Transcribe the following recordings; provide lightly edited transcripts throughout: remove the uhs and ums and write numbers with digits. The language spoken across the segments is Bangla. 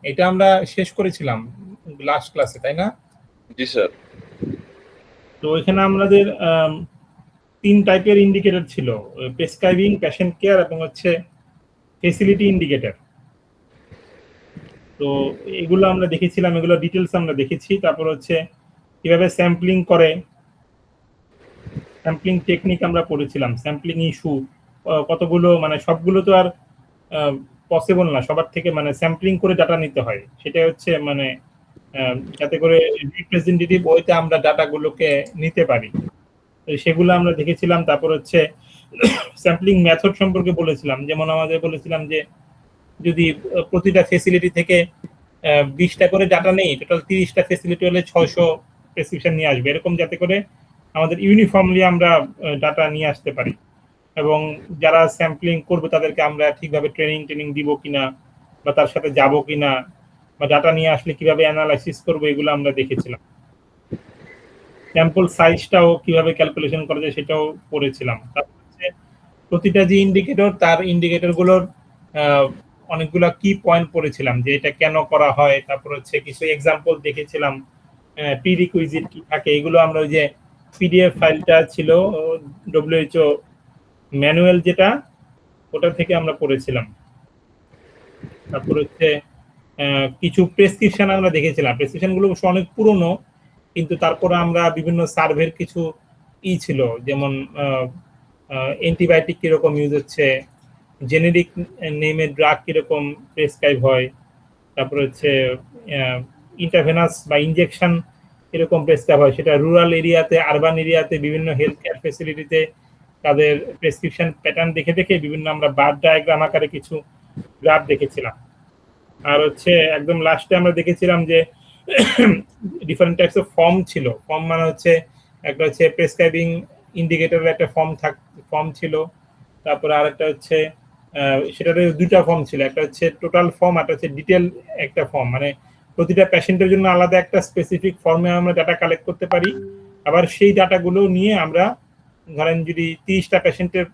এটা আমরা শেষ করেছিলাম লাস্ট ক্লাসে, তাই না? জি স্যার। তো এখানে আমাদের 3 টাইপের ইন্ডিকেটর ছিল, প্রেসক্রাইবিং, পেশেন্ট কেয়ার এবং হচ্ছে ফেসিলিটি ইন্ডিকেটর। তো এগুলো আমরা দেখেছিলাম, এগুলো ডিটেলস আমরা দেখেছি। তারপর হচ্ছে কিভাবে স্যাম্পলিং করে, স্যাম্পলিং টেকনিক আমরা পড়েছিলাম, স্যাম্পলিং ইস্যু কতগুলো, মানে সবগুলো তো আর পসিবল না সবার থেকে, মানে স্যাম্পলিং করে ডাটা নিতে হয়, সেটা হচ্ছে মানে যাতে করে রিপ্রেজেন্টেটিভ ওইতে আমরা ডাটাগুলোকে নিতে পারি, সেগুলো আমরা দেখেছিলাম। তারপর হচ্ছে স্যাম্পলিং মেথড সম্পর্কে বলেছিলাম, যেমন আমাদের বলেছিলাম যে যদি প্রতিটা ফেসিলিটি থেকে 20টা করে ডাটা নেই, টোটাল 30টা ফেসিলিটি হলে 600 প্রেসক্রিপশন নিয়ে আসবে, এরকম যাতে করে আমাদের ইউনিফর্মলি আমরা ডাটা নিয়ে আসতে পারি। এবং যারা স্যাম্পলিং করবে তাদেরকে আমরা ঠিকভাবে ট্রেনিং দিব কিনা, বা তার সাথে যাব কিনা, বা ডাটা নিয়ে আসলে কিভাবে অ্যানালাইসিস করবো, এগুলো আমরা দেখেছিলাম। স্যাম্পল সাইজটাও কিভাবে ক্যালকুলেশন করা যায় সেটাও পড়েছিলাম। তারপর হচ্ছে প্রতিটা যে ইন্ডিকেটর, তার ইন্ডিকেটর গুলোর অনেকগুলো কি পয়েন্ট পড়েছিলাম, যে এটা কেন করা হয়। তারপর হচ্ছে কিছু এক্সাম্পল দেখেছিলাম, প্রিরিকুইজিট কি থাকে, এগুলো আমরা ওই যে পিডিএফ ফাইলটা ছিল WHO ম্যানুয়াল যেটা, ওটা থেকে আমরা পড়েছিলাম। তারপর হচ্ছে কিছু প্রেসক্রিপশন আমরা দেখেছিলাম, প্রেসক্রিপশন গুলো অনেক পুরনো, কিন্তু তারপরে আমরা বিভিন্ন সার্ভের কিছু ছিল, যেমন অ্যান্টিবায়োটিক কিরকম ইউজ হচ্ছে, জেনেরিক নেমের ড্রাগ কিরকম প্রেসক্রাইব হয়, তারপর হচ্ছে ইন্টারভেনাস বা ইনজেকশন কিরকম প্রেসক্রাইব হয়, সেটা রুরাল এরিয়াতে, আরবান এরিয়াতে, বিভিন্ন হেলথ কেয়ার ফেসিলিটিতে তাদের প্রেসক্রিপশন প্যাটার্ন দেখে দেখে বিভিন্ন আমরা বার ডায়াগ্রাম আকারে কিছু গ্রাফ দেখেছিলাম। আর হচ্ছে একদম লাস্টে আমরা দেখেছিলাম যে ডিফারেন্ট টাইপস অফ ফর্ম ছিল। ফর্ম মানে হচ্ছে একটা হচ্ছে প্রেসক্রাইবিং ইন্ডিকেটরের একটা ফর্ম ছিল, তারপরে আরেকটা হচ্ছে সেটাতে দুইটা ফর্ম ছিল, একটা হচ্ছে টোটাল ফর্ম, একটা হচ্ছে ডিটেল একটা ফর্ম, মানে প্রতিটা পেশেন্টের জন্য আলাদা একটা স্পেসিফিক ফর্মে আমরা ডাটা কালেক্ট করতে পারি। আবার সেই ডাটাগুলো নিয়ে আমরা ধরেন যদি 30টা পেশেন্টের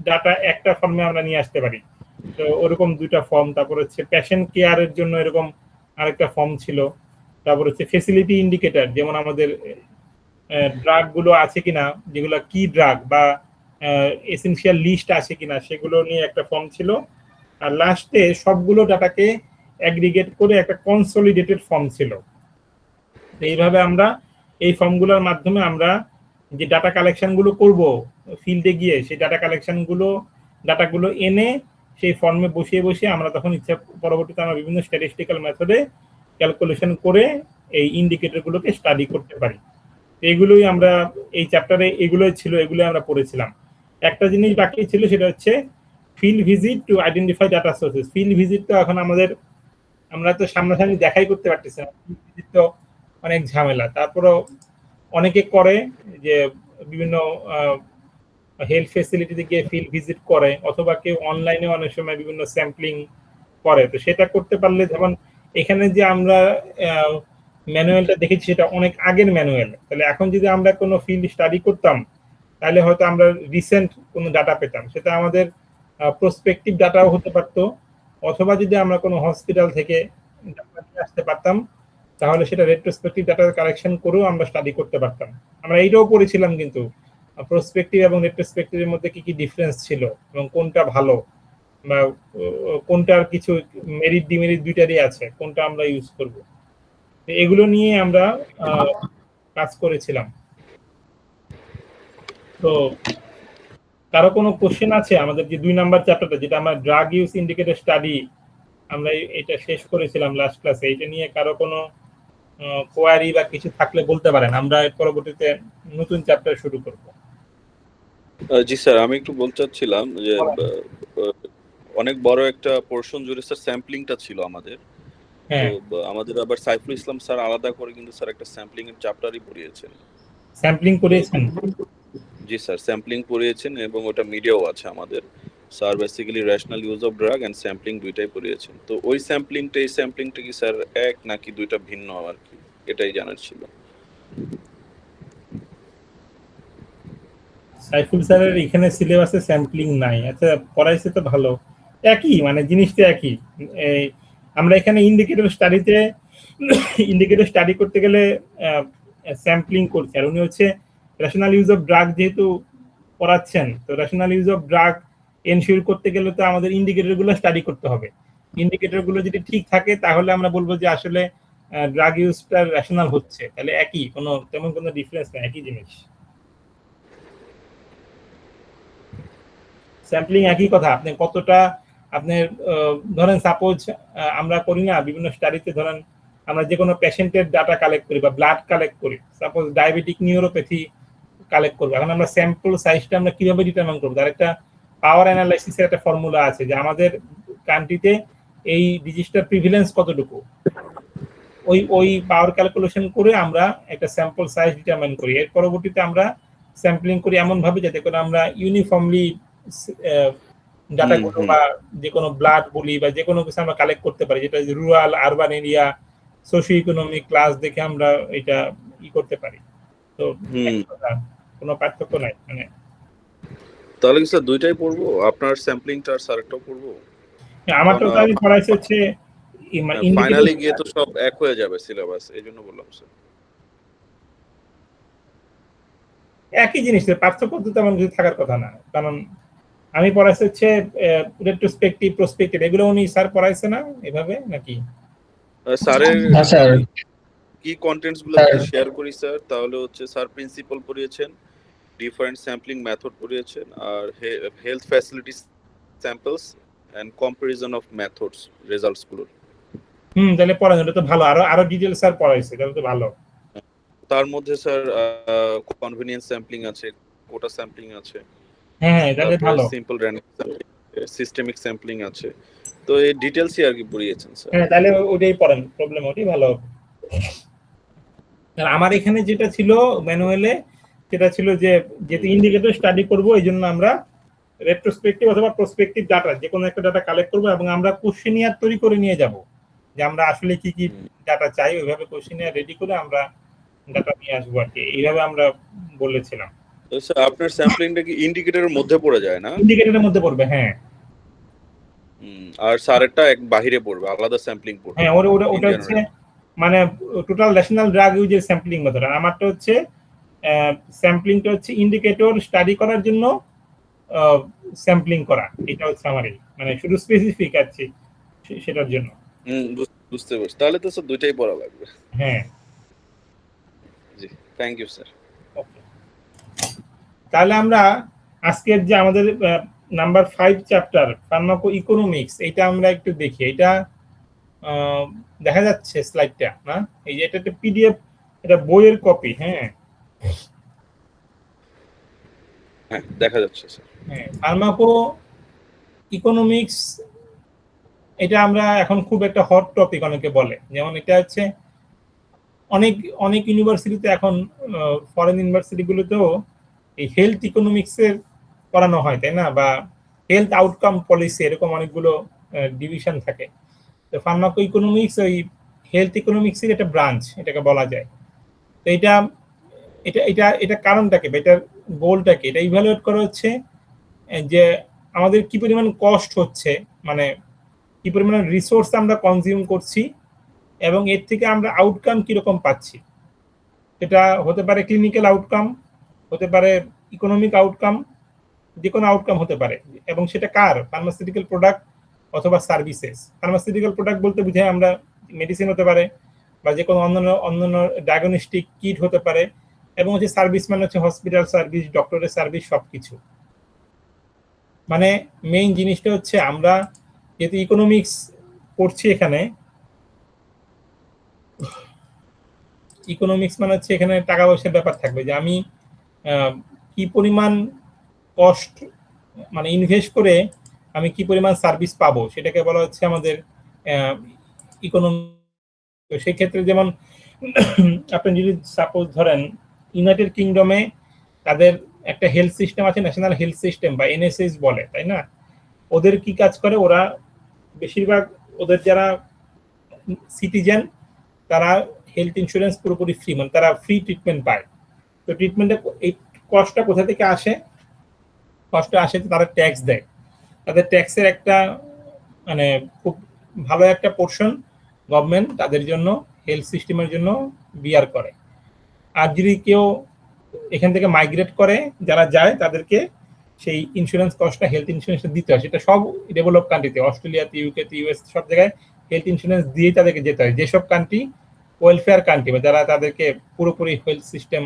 ডাটা একটা ফর্মে আমরা নিয়ে আসতে পারি, তো ওরকম দুইটা ফর্ম। তারপর হচ্ছে পেশেন্ট কেয়ারের জন্য এরকম আরেকটা ফর্ম ছিল। তারপর হচ্ছে ফেসিলিটি ইন্ডিকেটর, যেমন আমাদের ড্রাগ গুলো আছে কিনা, যেগুলো কি ড্রাগ বা এসেনশিয়াল লিস্ট আছে কিনা, সেগুলো নিয়ে একটা ফর্ম ছিল। আর লাস্টে সবগুলো ডাটাকে অ্যাগ্রিগেট করে একটা কনসলিডেটেড ফর্ম ছিল। এইভাবে আমরা এই ফর্মগুলোর মাধ্যমে আমরা যে ডাটা কালেকশন গুলো করব ফিল্ডে গিয়ে, সেই ডাটাগুলো এনে সেই ফর্মে বসিয়ে বসিয়ে আমরা তখন পরবর্তীতে আমরা বিভিন্ন স্ট্যাটিস্টিক্যাল মেথডে ক্যালকুলেশন করে এই ইন্ডিকেটর গুলোকে স্টাডি করতে পারি। এগুলোই আমরা এই চ্যাপ্টারে এগুলোই ছিল, এগুলো আমরা পড়েছিলাম। একটা জিনিস বাকি ছিল, সেটা হচ্ছে field visit to identify data sources. Field visit তো এখন আমরা তো সামনাসামনি দেখাই করতে পারতেছি না, ফিল্ড ভিজিট তো অনেক ঝামেলা। তারপরেও অনেকে করে যে বিভিন্ন হেলথ ফেসিলিটিতে গিয়ে ফিল্ড ভিজিট করে, অথবা কেউ অনলাইনে অনেক সময় বিভিন্ন স্যাম্পলিং করে। তো সেটা করতে পারলে, যেমন এখানে যে আমরা ম্যানুয়ালটা দেখেছি সেটা অনেক আগের ম্যানুয়াল, তাহলে এখন যদি আমরা কোনো ফিল্ড স্টাডি করতাম তাহলে হয়তো আমরা রিসেন্ট কোনো ডাটা পেতাম, সেটা আমাদের প্রসপেক্টিভ ডাটাও হতে পারতো, অথবা যদি আমরা কোনো হসপিটাল থেকে ডাটা নিয়ে আসতে পারতাম তাহলে সেটা রেট্রোস্পেক্টিভ ডাটা কালেকশন করেও আমরা স্টাডি করতে পারতাম। আমরা এইটাও পড়েছিলাম কিন্তু প্রসপেক্টিভ এবং রেট্রোস্পেক্টিভের মধ্যে কি কি ডিফারেন্স ছিল এবং কোনটা ভালো, বা কোনটার কিছু মেরিট ডিমেরিট দুইটারই আছে, কোনটা আমরা ইউজ করব, এগুলো নিয়ে আমরা কাজ করেছিলাম। তো কারো কোনো কোশ্চেন আছে? আমাদের যে 2 নাম্বার চ্যাপ্টারটা, যেটা আমরা ড্রাগ ইউজ ইন্ডিকেটর স্টাডি, আমরা এটা শেষ করেছিলাম লাস্ট ক্লাসে, এটা নিয়ে কারো কোনো কোয়ারি বা কিছু থাকলে বলতে পারেন, আমরা পরবর্তীতে নতুন চ্যাপ্টার শুরু করব। জি স্যার, আমি একটু বলতে চাচ্ছিলাম যে অনেক বড় একটা পোরশন জুড়ে স্যার স্যাম্পলিংটা ছিল আমাদের। তো আমাদের আবার সাইফুল ইসলাম স্যার আলাদা করে কিন্তু স্যার একটা স্যাম্পলিং এর চ্যাপ্টারই পড়িয়েছেন। স্যাম্পলিং করেছেন? জি স্যার, স্যাম্পলিং পড়িয়েছেন এবং ওটা মিডিয়াও আছে আমাদের। Sir basically rational use of drug and sampling দুইটাই পড়িয়েছেন। তো ওই স্যাম্পলিংটা এই স্যাম্পলিংটা কি স্যার এক নাকি দুইটা ভিন্ন আর কি, এটাই জানার ছিল। সাইফুল স্যারের এখানে সিলেবাসে স্যাম্পলিং নাই। আচ্ছা, পড়াইছে তো ভালো, একই মানে জিনিসটা একই। আমরা এখানে ইন্ডিকেটর স্টাডি করতে গেলে স্যাম্পলিং করছি, আর উনি হচ্ছে রেশনাল ইউজ অফ ড্রাগ যেহেতু পড়াচ্ছেন, তো rational use of drug ensure করতে গেলে তো আমাদের ইন্ডিকেটর গুলো স্টাডি করতে হবে। ইন্ডিকেটর গুলো যদি ঠিক থাকে তাহলে আমরা বলবো যে আসলে ড্রাগ ইউজটা রেশনাল হচ্ছে, তাহলে একই, তেমন কোনো ডিফারেন্স নেই, একই জিনিস। স্যাম্পলিং একই কথা, আপনি কতটা আপনার ধরেন সাপোজ আমরা করি না বিভিন্ন স্টাডিতে, ধরেন আমরা যে কোনো পেশেন্টের ডাটা কালেক্ট করি বা ব্লাড কালেক্ট করি, সাপোজ ডায়াবেটিক নিউরোপ্যাথি কালেক্ট করবো, এখন আমরা স্যাম্পল সাইজটা আমরা কিভাবে ডিটারমাইন করবো? তার একটা পাওয়ার অ্যানালাইসিসের একটা ফর্মুলা আছে যে আমাদের কান্ট্রিতে এই ডিজিজটার প্রিভিলেন্স কতটুকু, ওই পাওয়ার ক্যালকুলেশন করে আমরা একটা স্যাম্পল সাইজ ডিটারমাইন করি। এর পরবর্তীতে আমরা স্যাম্পলিং করি এমন ভাবে যাতে করে আমরা ইউনিফর্মলি ডাটাগুলো বা যে কোনো ব্লাড বলি বা যে কোনো কিছু আমরা কালেক্ট করতে পারি, যেটা rural, urban area, socio economic class দেখে আমরা এটা করতে পারি। তো কোনো পার্থক্য নাই। মানে তাহলে কি স্যার দুইটাই পড়বো, আপনার স্যাম্পলিংটা আর স্যারেরটাও পড়বো? আমারটা তো আমি পড়াইছি হচ্ছে ফাইনালি গিয়ে তো সব এক হয়ে যাবে সিলেবাস, এইজন্য বললাম স্যার। একই জিনিস, পার্থক্য তো তেমন কিছু থাকার কথা না, কারণ আমি পড়াইছি হচ্ছে রেট্রোস্পেক্টিভ, প্রসপেক্টিভ, এগুলো উনি স্যার পড়াইছে না এভাবে নাকি? স্যারের কি কন্টেন্টস গুলো যদি শেয়ার করি স্যার, তাহলে হচ্ছে স্যার প্রিন্সিপাল পড়িয়েছেন, ডিফারেন্ট স্যাম্পলিং মেথড পড়িয়েছেন, আর health facilities samples and comparison of methods results গুলো। তাহলে পড়ানো এটা তো ভালো, আরো ডিটেইলস স্যার পড়াইছে, তাহলে তো ভালো। তার মধ্যে স্যার কনভেনিয়েন্স স্যাম্পলিং আছে, কোটা স্যাম্পলিং আছে, হ্যাঁ তাহলে ভালো, simple random sampling, systemic sampling আছে, তো এই ডিটেইলসই আর কি পড়িয়েছেন স্যার। হ্যাঁ তাহলে ওইটাই পড়েন, প্রবলেম ওটাই ভালো। আর আমার এখানে যেটা ছিল ম্যানুয়ালে, সেটা ছিল যে যেহেতু ইন্ডিকেটর স্টাডি করব, এই জন্য আমরা রেট্রোস্পেক্টিভ অথবা প্রসপেক্টিভ ডাটা যে কোনো একটা ডাটা কালেক্ট করবো এবং আমরা কোশ্চেনিয়ার তৈরি করে নিয়ে যাব যে আমরা আসলে কি কি ডাটা চাই, ওইভাবে কোশ্চেনিয়ার রেডি করে আমরা ডাটা নিয়ে আসবো আর কি, এইভাবে আমরা বলেছিলাম। তো স্যার আপনার স্যাম্পলিংটা কি ইন্ডিকেটরের মধ্যে পড়ে যায় না? ইন্ডিকেটরের মধ্যে পড়বে, হ্যাঁ। আর স্যারেরটা এক বাহিরে পড়বে, আলাদা স্যাম্পলিং পড়বে। হ্যাঁ ওটা হচ্ছে মানে টোটাল ন্যাশনাল ড্রাগ ইউজের স্যাম্পলিং মেথড, আর আমারটা হচ্ছে স্যাম্পলিংটা হচ্ছে ইন্ডিকেটর স্টাডি করার জন্য স্যাম্পলিং করা, এটা হচ্ছে আমার মানে শুধু স্পেসিফিক আছে সেটার জন্য। বুঝতে পারছি, তাহলে তো স্যার দুইটাই পড়া লাগবে। হ্যাঁ জি, থ্যাংক ইউ স্যার। তাহলে আমরা আজকের যে আমাদের নাম্বার 5 চ্যাপ্টার ফার্মাকো ইকোনমিক্স, এটা আমরা একটু দেখি। এটা দেখা যাচ্ছে স্লাইডটা না? এই যে এটা একটা পিডিএফ, এটা বইয়ের কপি। হ্যাঁ হ্যাঁ দেখা যাচ্ছে স্যার। হ্যাঁ, ফার্মাকো ইকোনমিক্স এটা আমরা এখন খুব একটা হট টপিক, অনেকে বলে, যেমন এটা হচ্ছে অনেক ইউনিভার্সিটিতে এখন, ফরেন ইউনিভার্সিটি গুলোতেও এই হেলথ ইকোনমিক্স এর পড়ানো হয়, তাই না? বা হেলথ আউটকাম পলিসি, এরকম অনেকগুলো ডিভিশন থাকে। তো ফার্মাকো ইকোনমিক্স ওই হেলথ ইকোনমিক্স এর একটা ব্রাঞ্চ, এটাকে বলা যায়। তো এটা এটা এটা এটা কারণটাকে বা এটার গোলটাকে, এটা ইভ্যালুয়েট করা হচ্ছে যে আমাদের কি পরিমাণ কস্ট হচ্ছে, মানে কি পরিমাণ রিসোর্স আমরা কনজিউম করছি এবং এর থেকে আমরা আউটকাম কিরকম পাচ্ছি। এটা হতে পারে ক্লিনিক্যাল আউটকাম, হতে পারে ইকোনমিক আউটকাম, যে কোনো আউটকাম হতে পারে, এবং সেটা কার? ফার্মাসিউটিক্যাল প্রোডাক্ট অথবা সার্ভিসেস। ফার্মাসিউটিক্যাল প্রোডাক্ট বলতে বুঝাই আমরা মেডিসিন হতে পারে বা যে কোনো অন্যান্য ডায়াগনস্টিক কিট হতে পারে, এবং হচ্ছে সার্ভিস মানে হচ্ছে হসপিটাল সার্ভিস, ডক্টরের সার্ভিস, সবকিছু। মানে মেইন জিনিসটা হচ্ছে আমরা যেহেতু ইকোনমিক্স পড়ছি এখানে, ইকোনমিক্স মানে হচ্ছে এখানে টাকা পয়সার ব্যাপার থাকবে, যে আমি কি পরিমাণ কস্ট মানে ইনভেস্ট করে আমি কি পরিমাণ সার্ভিস পাবো, সেটাকে বলা হচ্ছে আমাদের ইকোনমি। তো সেই ক্ষেত্রে যেমন আপনি যদি সাপোজ ধরেন ইউনাইটেড কিংডমে তাদের একটা হেলথ সিস্টেম আছে, ন্যাশনাল হেলথ সিস্টেম বা এনএসএস বলে, তাই না? ওদের কি কাজ করে, ওরা বেশিরভাগ ওদের যারা সিটিজেন তারা হেলথ ইন্স্যুরেন্স পুরোপুরি ফ্রি, মানে তারা ফ্রি ট্রিটমেন্ট পায়। তো ট্রিটমেন্টে এই কস্টটা কোথা থেকে আসে? কষ্ট আসে তারা ট্যাক্স দেয়। তাদের ট্যাক্সের একটা মানে খুব ভালো একটা পোর্শন গভর্নমেন্ট তাদের জন্য হেলথ সিস্টেমের জন্য বিয়ার করে। আর যদি কেউ এখান থেকে মাইগ্রেট করে, যারা যায় তাদেরকে সেই ইন্স্যুরেন্স কস্টটা, হেলথ ইন্স্যুরেন্সটা দিতে হয়। সেটা সব ডেভেলপ কান্ট্রিতে, অস্ট্রেলিয়াতে, ইউকেতে, ইউএস, সব জায়গায় হেলথ ইন্স্যুরেন্স দিয়েই তাদেরকে যেতে হয়। যেসব কান্ট্রি ওয়েলফেয়ার কান্ট্রি, বা যারা তাদেরকে পুরোপুরি হেলথ সিস্টেম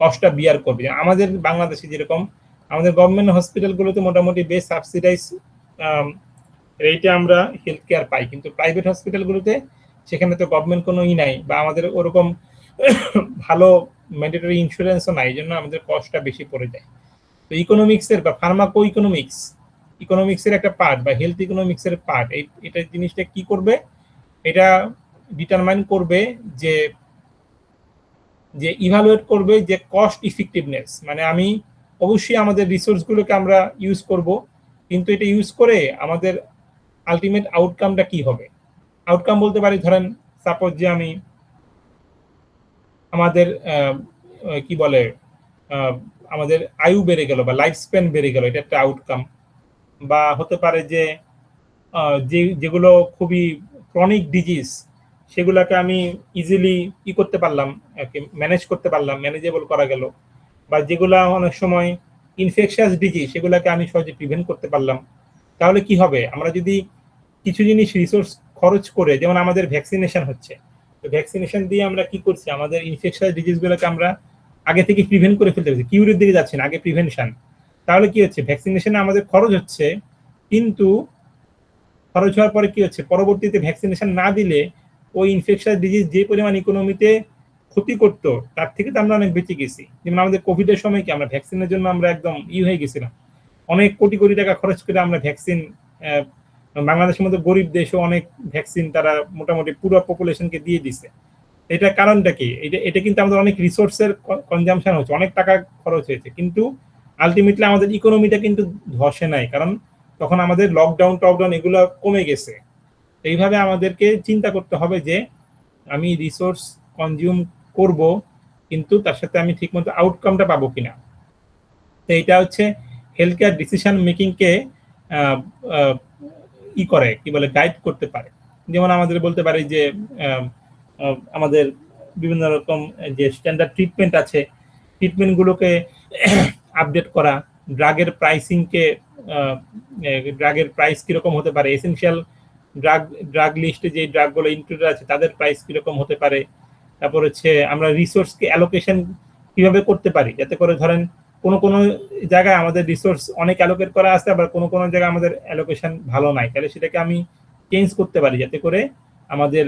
কস্টটা বিয়ার করবে। আমাদের বাংলাদেশে যেরকম আমাদের গভর্নমেন্ট হসপিটালগুলোতে মোটামুটি বেশ সাবসিডাইজ রেটে আমরা হেলথ কেয়ার পাই, কিন্তু প্রাইভেট হসপিটালগুলোতে সেখানে তো গভর্নমেন্ট কোনো নাই, বা আমাদের ওরকম ভালো ম্যান্ডেটরি ইন্স্যুরেন্সও নাই, এই জন্য আমাদের কস্টটা বেশি পড়ে যায়। তো ইকোনমিক্সের বা ফার্মাকো ইকোনমিক্সের একটা পার্ট, বা হেলথ ইকোনমিক্সের পার্ট, এটা জিনিসটা কি করবে, এটা ডিটারমাইন করবে যে ইভালুয়েট করবে যে কস্ট ইফেক্টিভনেস, মানে আমি অবশ্যই আমাদের রিসোর্সগুলোকে আমরা ইউজ করব, কিন্তু এটা ইউজ করে আমাদের আলটিমেট আউটকামটা কি হবে। আউটকাম বলতে পারি, ধরেন সাপোজ যে আমি আমাদের কি বলে আমাদের আয়ু বেড়ে গেল বা লাইফ স্প্যান বেড়ে গেল, এটা একটা আউটকাম। বা হতে পারে যে যেগুলো খুবই ক্রনিক ডিজিজ, সেগুলোকে আমি ইজিলি করতে পারলাম, ম্যানেজ করতে পারলাম, ম্যানেজেবল করা গেল। বা যেগুলো অনেক সময় ইনফেকশাস ডিজিজ, সেগুলোকে আমি সহজে প্রিভেন্ট করতে পারলাম। তাহলে কি হবে, আমরা যদি কিছু জিনিস রিসোর্স খরচ করে, যেমন আমাদের ভ্যাকসিনেশন হচ্ছে, তো ভ্যাকসিনেশন দিয়ে আমরা কি করছি, আমাদের ইনফেকশাস ডিজিজগুলোকে আমরা আগে থেকে প্রিভেন্ট করে ফেলতে পারছি, কিউরের দিকে যাচ্ছে না, আগে প্রিভেনশন। তাহলে কি হচ্ছে, ভ্যাকসিনেশনে আমাদের খরচ হচ্ছে, কিন্তু খরচ হওয়ার পরে কি হচ্ছে, পরবর্তীতে ভ্যাকসিনেশন না দিলে ওই ইনফেকশাস ডিজিজ যে পরিমাণ ইকোনমিতে ক্ষতি করতো, তার থেকে তো আমরা অনেক বেঁচে গেছি। যেমন আমাদের কোভিডের সময় কি আমরা ভ্যাকসিনের জন্য আমরা একদম হয়ে গেছিলাম, অনেক কোটি কোটি টাকা খরচ করে আমরা ভ্যাকসিন, বাংলাদেশের মতো গরিব দেশও অনেক ভ্যাকসিন তারা মোটামুটি পুরো পপুলেশনকে দিয়ে দিছে। এটা কারণটা কি, এটা কিন্তু আমাদের অনেক রিসোর্সের কনজাম্পশন হচ্ছে, অনেক টাকা খরচ হয়েছে, কিন্তু আলটিমেটলি আমাদের ইকোনমিটা কিন্তু ধসে নাই, কারণ তখন আমাদের লকডাউন এগুলো কমে গেছে। এইভাবে আমাদেরকে চিন্তা করতে হবে যে আমি রিসোর্স কনজিউম করব, কিন্তু তার সাথে আমি ঠিকমতো আউটকামটা পাবো কিনা। তো এটা হচ্ছে হেলথ কেয়ার ডিসিশন মেকিং কে করে কি বলে গাইড করতে পারে। যেমন আমাদের বলতে পারি যে আমাদের বিভিন্ন রকম যে স্ট্যান্ডার্ড ট্রিটমেন্ট আছে, ট্রিটমেন্টগুলোকে আপডেট করা, ড্রাগের প্রাইস কিরকম হতে পারে, এসেনশিয়াল ড্রাগ লিস্টে যে ড্রাগগুলো ইনক্লুডেড আছে তাদের প্রাইস কিরকম হতে পারে। তারপর হচ্ছে আমরা রিসোর্সকে অ্যালোকেশন কিভাবে করতে পারি, যাতে করে ধরেন কোনো জায়গায় আমাদের রিসোর্স অনেক অ্যালোকেট করা আছে, আবার কোনো জায়গায় আমাদের অ্যালোকেশন ভালো নাই, তাহলে সেটাকে আমি চেঞ্জ করতে পারি, যাতে করে আমাদের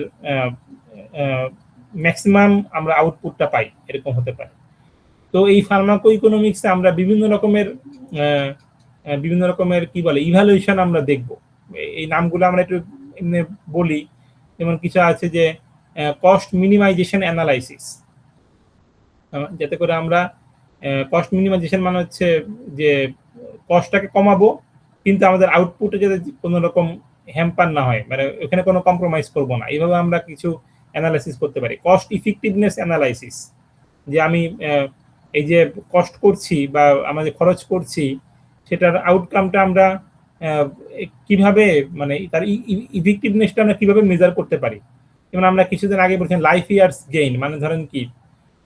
ম্যাক্সিমাম আমরা আউটপুটটা পাই, এরকম হতে পারে। তো এই ফার্মাকো ইকোনমিক্সে আমরা বিভিন্ন রকমের কি বলে ইভ্যালুয়েশন আমরা দেখব। এই নামগুলো আমরা একটু এমনি বলি, যেমন কিছু আছে যে কস্ট মিনিমাইজেশন অ্যানালাইসিস, যাতে করে আমরা কস্ট মিনিমাইজেশন মানে হচ্ছে যে কস্টটাকে কমাবো, কিন্তু আমাদের আউটপুটে যাতে কোনো রকম হ্যাম্পার না হয়, মানে এখানে কোনো কম্প্রোমাইজ করবো না, এইভাবে আমরা কিছু অ্যানালাইসিস করতে পারি। কস্ট ইফেক্টিভনেস অ্যানালাইসিস, যে আমি এই যে কস্ট করছি বা আমাদের খরচ করছি, সেটার আউটকামটা আমরা কিভাবে, মানে তার ইফেক্টিভনেসটা আমরা কিভাবে মেজার করতে পারি। যেমন আমরা কিছুদিন আগে বলছেন লাইফ ইয়ার্স গেইন, মানে ধরেন কি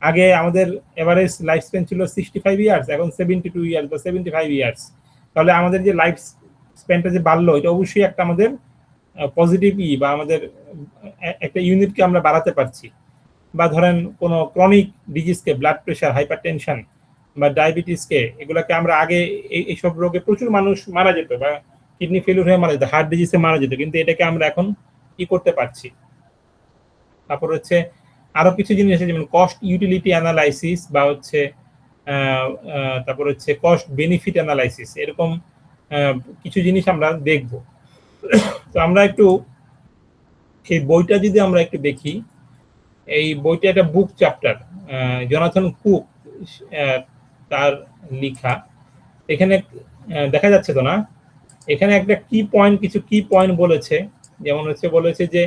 আগে আমাদের এভারেজ লাইফ স্প্যান ছিল 65 ইয়ার্স, এখন 72 ইয়ার্স বা 75 ইয়ার্স। তাহলে আমাদের যে লাইফ স্প্যানটা যে বাড়লো, এটা অবশ্যই একটা আমাদের পজিটিভ বা আমাদের একটা ইউনিটকে আমরা বাড়াতে পারছি। বা ধরেন কোনো ক্রনিক ডিজিজকে, ব্লাড প্রেশার, হাইপার টেনশন বা ডায়াবেটিসকে, এগুলোকে আমরা আগে এইসব রোগে প্রচুর মানুষ মারা যেত, বা কিডনি ফেলিউর হয়ে মারা যেত, হার্ট ডিজিজে মারা যেত, কিন্তু এটাকে আমরা এখন কি করতে পারছি। তারপর হচ্ছে আরো কিছু জিনিস আছে, যেমন কস্ট ইউটিলিটি অ্যানালাইসিস, বা হচ্ছে তারপর হচ্ছে কস্ট বেনিফিট অ্যানালাইসিস, এরকম কিছু জিনিস আমরা দেখব। তো আমরা একটু এই বইটা যদি আমরা একটু দেখি, এই বইটা একটা বুক চ্যাপ্টার, জোনাথন কুক তার লেখা। এখানে দেখা যাচ্ছে তো না, এখানে একটা কিছু কি পয়েন্ট বলেছে, যেমন হচ্ছে বলেছে যে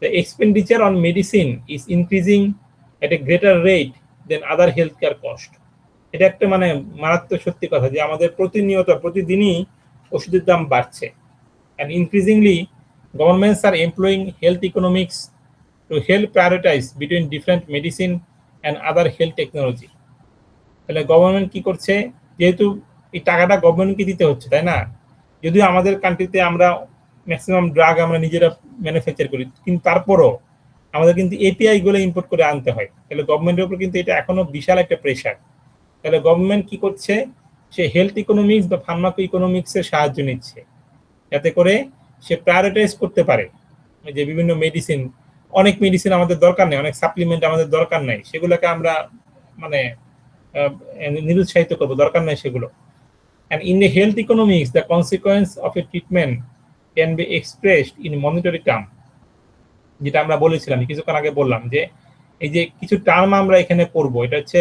the expenditure on medicine is increasing at a greater rate than other healthcare cost. এটা একটা মানে মারাত্মক সত্যি কথা, যে আমাদের প্রতিদিনই ওষুধের দাম বাড়ছে, and increasingly Governments are employing health economics to help prioritize between different medicine and other health technology. তাহলে গভর্নমেন্ট কি করছে, যেহেতু এই টাকাটা গভর্নমেন্টকে দিতে হচ্ছে, তাই না? যদিও আমাদের কান্ট্রিতে আমরা ম্যাক্সিমাম ড্রাগ আমরা নিজেরা ম্যানুফ্যাকচার করি, কিন্তু তারপরও আমাদের কিন্তু এপিআই গুলো ইম্পোর্ট করে আনতে হয়। তাহলে গভর্নমেন্টের উপর কিন্তু এটা এখনো বিশাল একটা প্রেশার। তাহলে গভর্নমেন্ট কি করছে, সে হেলথ ইকোনমিক্স বা ফার্মাকো ইকোনমিক্স এর সাহায্য নিচ্ছে, যাতে করে সে প্রায়োরিটাইজ করতে পারে যে বিভিন্ন মেডিসিন, অনেক মেডিসিন আমাদের দরকার নেই, অনেক সাপ্লিমেন্ট আমাদের দরকার নেই, সেগুলোকে আমরা মানে নিরুৎসাহিত করবো, দরকার নেই সেগুলো। And in the health economics, the consequence of a treatment can be expressed in monetary term, যেটা আমরা বলেছিলাম কিছুক্ষণ আগে বললাম, যে এই যে কিছু টার্ম আমরা এখানে পড়বো, এটা হচ্ছে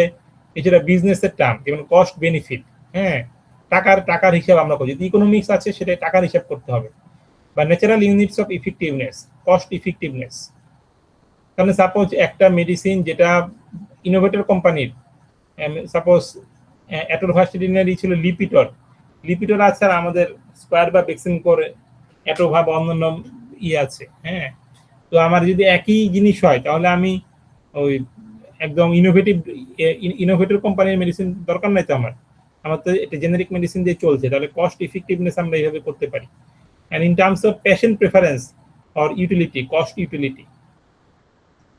কিছুটা বিজনেসের টার্ম, যেমন কস্ট বেনিফিট, হ্যাঁ, টাকার হিসাব আমরা করি, যদি ইকোনমিক্স আছে সেটা টাকার হিসাব করতে হবে, বা natural units of effectiveness, cost effectiveness. তাহলে সাপোজ একটা মেডিসিন যেটা ইনোভেটর কোম্পানির, সাপোজ অ্যাটোভাস্টিডিনের ছিল লিপিটর আছে, আর আমাদের স্কোয়ার বা বেক্সিন করে অ্যাটোভা বা অন্যান্য আছে, হ্যাঁ। তো আমার যদি একই জিনিস হয়, তাহলে আমি ওই একদম ইনোভেটর কোম্পানির মেডিসিন দরকার নাই তো আমার তো এটা জেনারিক মেডিসিন দিয়ে চলছে, তাহলে কস্ট ইফেক্টিভনেস আমরা এইভাবে করতে পারি। And in terms of patient preference or utility, cost utility.